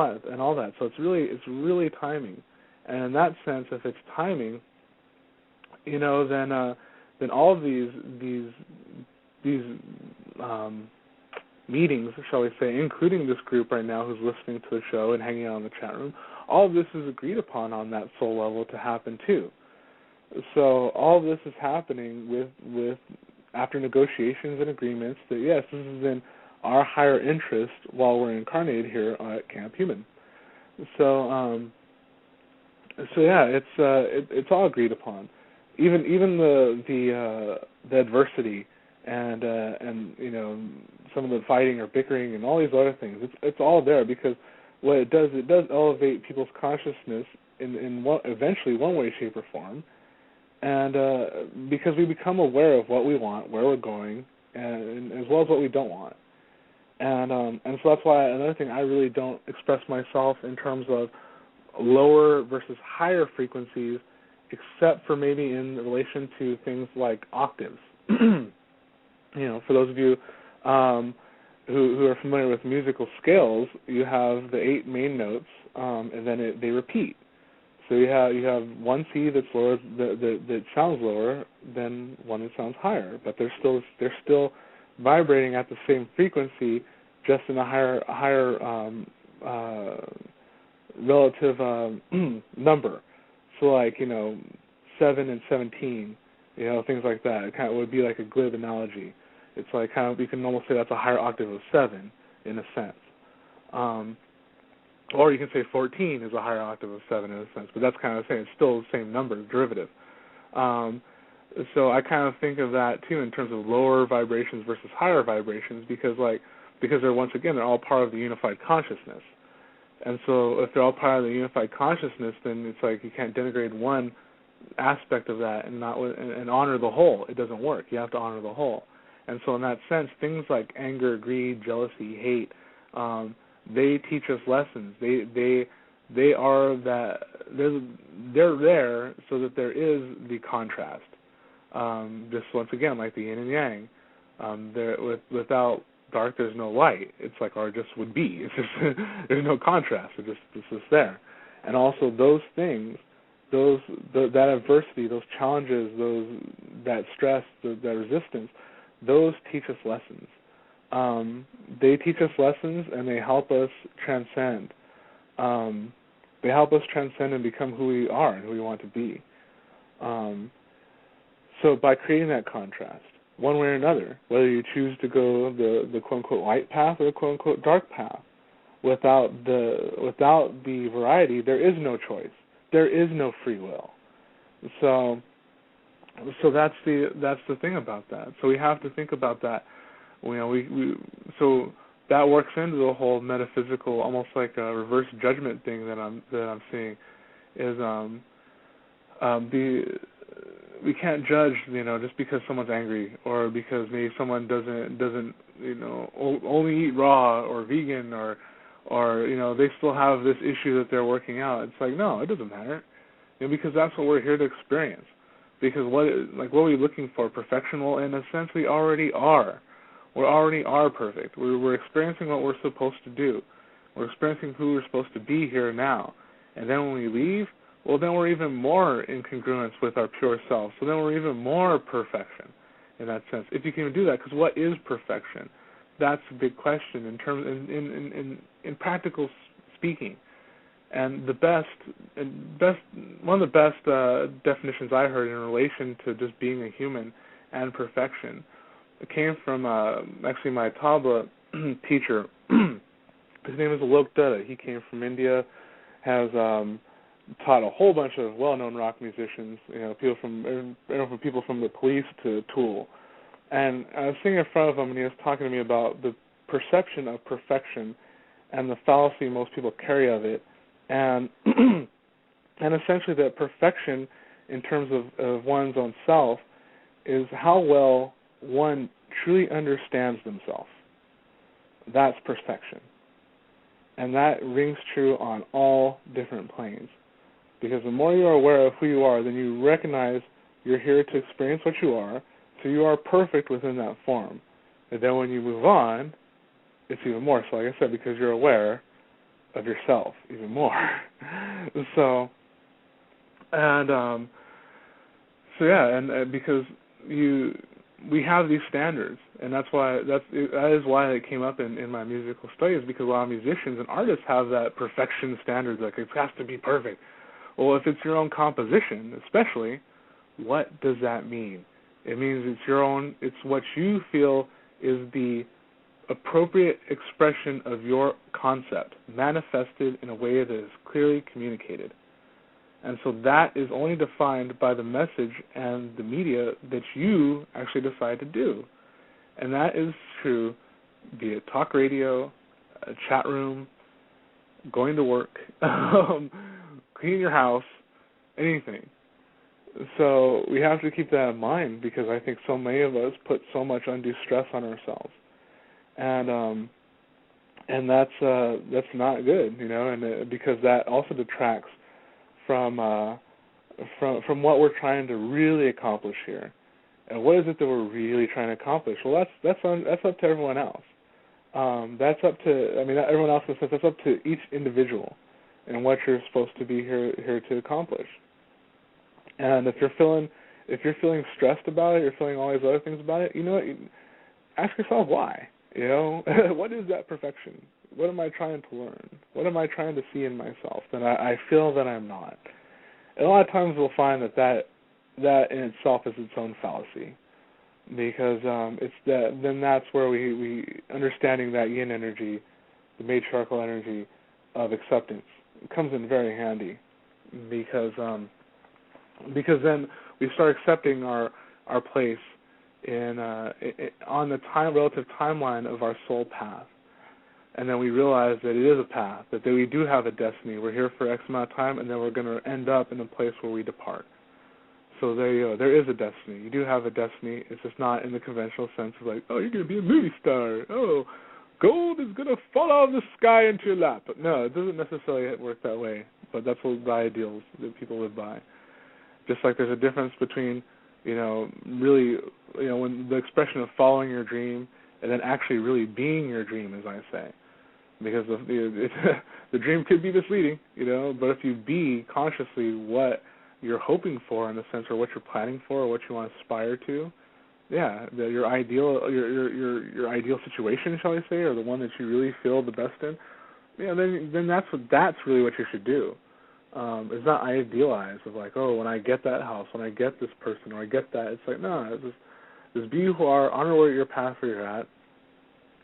that. So it's really timing. And in that sense, if it's timing, then all of these meetings, shall we say, including this group right now who's listening to the show and hanging out in the chat room, all of this is agreed upon on that soul level to happen too. So all of this is happening with after negotiations and agreements that, yes, this is in our higher interest while we're incarnated here at Camp Human. So yeah, it's all agreed upon. Even the adversity and some of the fighting or bickering and all these other things. It's all there because what it does elevate people's consciousness in eventually one way, shape, or form, and because we become aware of what we want, where we're going, and as well as what we don't want. And so that's why another thing, I really don't express myself in terms of lower versus higher frequencies, except for maybe in relation to things like octaves. For those of you who are familiar with musical scales, you have the 8 main notes, and then they repeat. So you have one C that's lower, that sounds lower than one that sounds higher, but they're still vibrating at the same frequency, just in a higher relative number. So like 7 and 17, things like that. It kind of would be like a glib analogy. It's like kind of, you can almost say that's a higher octave of 7 in a sense. Or you can say 14 is a higher octave of 7 in a sense, but that's kind of the same. It's still the same number, derivative. So I kind of think of that too in terms of lower vibrations versus higher vibrations because they're, once again, they're all part of the unified consciousness. And so if they're all part of the unified consciousness, then it's like you can't denigrate one aspect of that and honor the whole. It doesn't work. You have to honor the whole. And so in that sense, things like anger, greed, jealousy, hate, they teach us lessons. They are that they're there so that there is the contrast. Just once again, like the yin and yang. Without dark, there's no light. It's like, or just would be. It's just there's no contrast. It's just there. And also those things, that adversity, those challenges, that stress, that resistance, those teach us lessons. They teach us lessons, and they help us transcend. They help us transcend and become who we are and who we want to be. So by creating that contrast, one way or another, whether you choose to go the quote-unquote light path or the quote-unquote dark path, without the variety, there is no choice. There is no free will. So that's the thing about that. So we have to think about that. So that works into the whole metaphysical, almost like a reverse judgment thing that I'm seeing, is we can't judge, just because someone's angry or because maybe someone doesn't only eat raw or vegan or they still have this issue that they're working out. It's like, no, it doesn't matter, because that's what we're here to experience. Because what are we looking for? Perfection? Well, in a sense, we already are. We already are perfect. We're experiencing what we're supposed to do. We're experiencing who we're supposed to be here now. And then when we leave, well, then we're even more in congruence with our pure self. So then we're even more perfection in that sense, if you can even do that. Because what is perfection? That's a big question in terms in practical speaking. And one of the best definitions I heard in relation to just being a human and perfection, it came from actually my tabla teacher. His name is Alok Dutta. He came from India, has taught a whole bunch of well-known rock musicians, people from the Police to Tool. And I was sitting in front of him, and he was talking to me about the perception of perfection and the fallacy most people carry of it, and essentially that perfection in terms of one's own self is how well one truly understands themselves. That's perfection. And that rings true on all different planes. Because the more you are aware of who you are, then you recognize you're here to experience what you are, so you are perfect within that form. And then when you move on, it's even more. So like I said, because you're aware of yourself even more. So yeah, and because you we have these standards, and that is why it came up in my musical studies, because a lot of musicians and artists have that perfection standard, like it has to be perfect. Well, if it's your own composition, especially, what does that mean? It means it's your own, it's what you feel is the appropriate expression of your concept, manifested in a way that is clearly communicated. And so that is only defined by the message and the media that you actually decide to do. And that is true via talk radio, a chat room, going to work, cleaning your house, anything. So we have to keep that in mind, because I think so many of us put so much undue stress on ourselves. And that's not good, and because that also detracts from what we're trying to really accomplish here. And what is it that we're really trying to accomplish? Well, that's up to everyone else. That's up to everyone else in the sense that's up to each individual and what you're supposed to be here to accomplish. And if you're feeling stressed about it, you're feeling all these other things about it, ask yourself why. What is that perfection? What am I trying to learn? What am I trying to see in myself that I feel that I'm not? And a lot of times we'll find that in itself is its own fallacy, because then that's where we understanding that yin energy, the matriarchal energy of acceptance, comes in very handy, because then we start accepting our place on the relative timeline of our soul path. And then we realize that it is a path, that we do have a destiny. We're here for X amount of time, and then we're going to end up in a place where we depart. So there you go. There is a destiny. You do have a destiny. It's just not in the conventional sense of like, oh, you're going to be a movie star. Oh, gold is going to fall out of the sky into your lap. But no, it doesn't necessarily work that way. But that's what the ideals that people live by. Just like there's a difference between, really, when the expression of following your dream and then actually really being your dream, as I say. Because the dream could be misleading, but if you be consciously what you're hoping for in a sense, or what you're planning for, or what you want to aspire to, your ideal situation, shall I say, or the one that you really feel the best in, then that's really what you should do. It's not idealized of like, oh, when I get that house, when I get this person, or I get that. It's like, no, just be who you are, honor your path where you're at.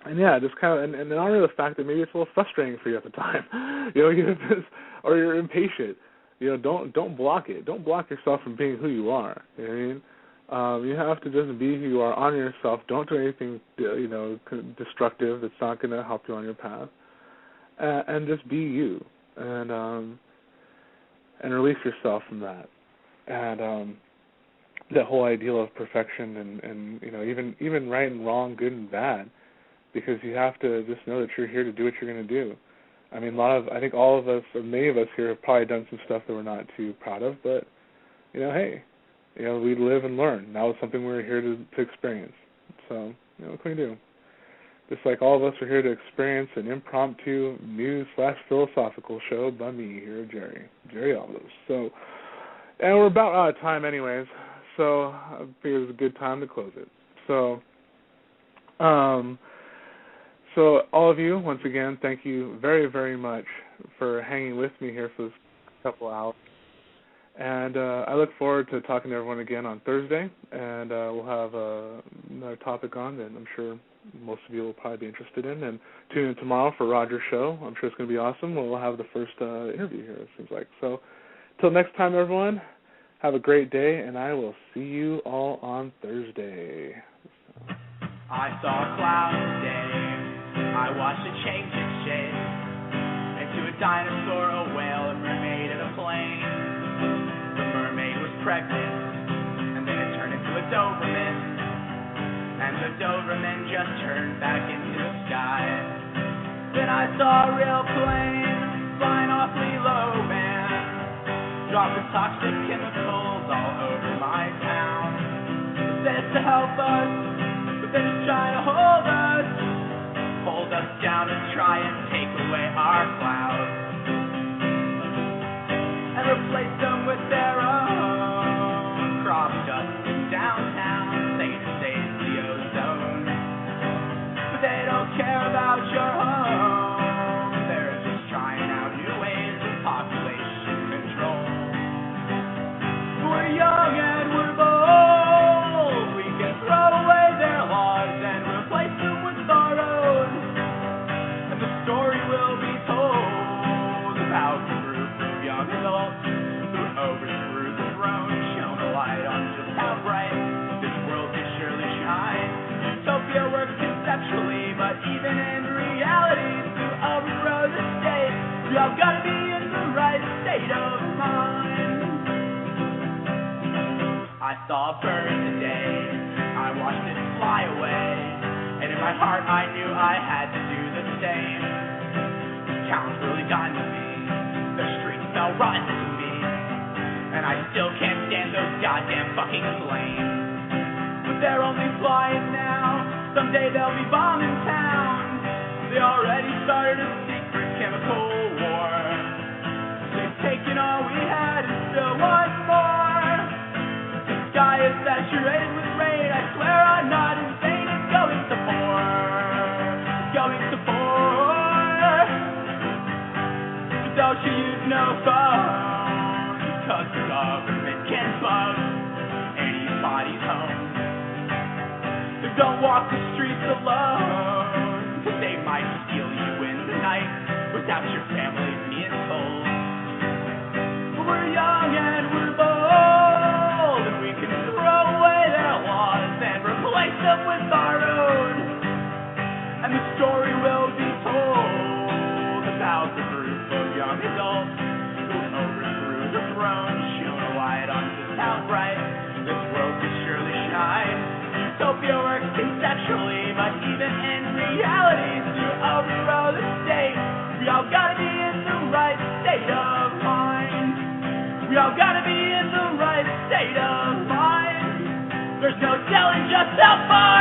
And just kind of, and honor the fact that maybe it's a little frustrating for you at the time, or you're impatient. Don't block it. Don't block yourself from being who you are. You know what I mean? You have to just be who you are. Honor yourself. Don't do anything, destructive that's not going to help you on your path. And just be you, and release yourself from that. And that whole ideal of perfection, and even right and wrong, good and bad. Because you have to just know that you're here to do what you're going to do. I mean, I think all of us, or many of us here, have probably done some stuff that we're not too proud of, but, hey, we live and learn. That was something we were here to experience. So, what can we do? Just like all of us are here to experience an impromptu news/philosophical show by me here, Jerry Aldos. So, and we're about out of time anyways, so I figured it was a good time to close it. So, So all of you, once again, thank you very, very much for hanging with me here for this couple hours. And I look forward to talking to everyone again on Thursday, and we'll have another topic on that I'm sure most of you will probably be interested in. And tune in tomorrow for Roger's show. I'm sure it's going to be awesome. We'll have the first interview here, it seems like. So until next time, everyone, have a great day, and I will see you all on Thursday. I saw a cloud today. I watched it change its shape into a dinosaur, a whale, a mermaid, and a plane. The mermaid was pregnant, and then it turned into a Doberman, and the Doberman just turned back into the sky. Then I saw a real plane flying awfully low, man, dropping toxic chemicals all over my town. It says to help us, but then it's trying to hold us down and try and take away our clouds and replace them with their own crop dust in downtown. Say to say overthrew the throne, shone a light on just how bright this world could surely shine. Utopia works conceptually, but even in reality, to overthrow the state, we all gotta be in the right state of mind. I saw a bird today, I watched it fly away, and in my heart I knew I had to do the same. Towns really died with me, the streets fell rotten to me, and I still can't stand those goddamn fucking flames. But they're only flying now, someday they'll be bombing town. They already started a secret chemical war. They've taken all we had and still want more. The sky is saturated with rain, I swear I'm not insane. It's going to pour, it's going to pour. So don't you use no phone, cause the government can bug anybody's home. So don't walk the streets alone, cause they might steal you in the night without your family being told. But we're young and we're bold, and we can throw away their laws and replace them with our own. And the story will be told about the group of young adults who overthrew the throne, shone a light on just how bright this world could surely shine. Utopia works conceptually, but even in reality, to overthrow the state, we all gotta be in the right state of mind. We all gotta be in the right state of mind. There's no telling just how far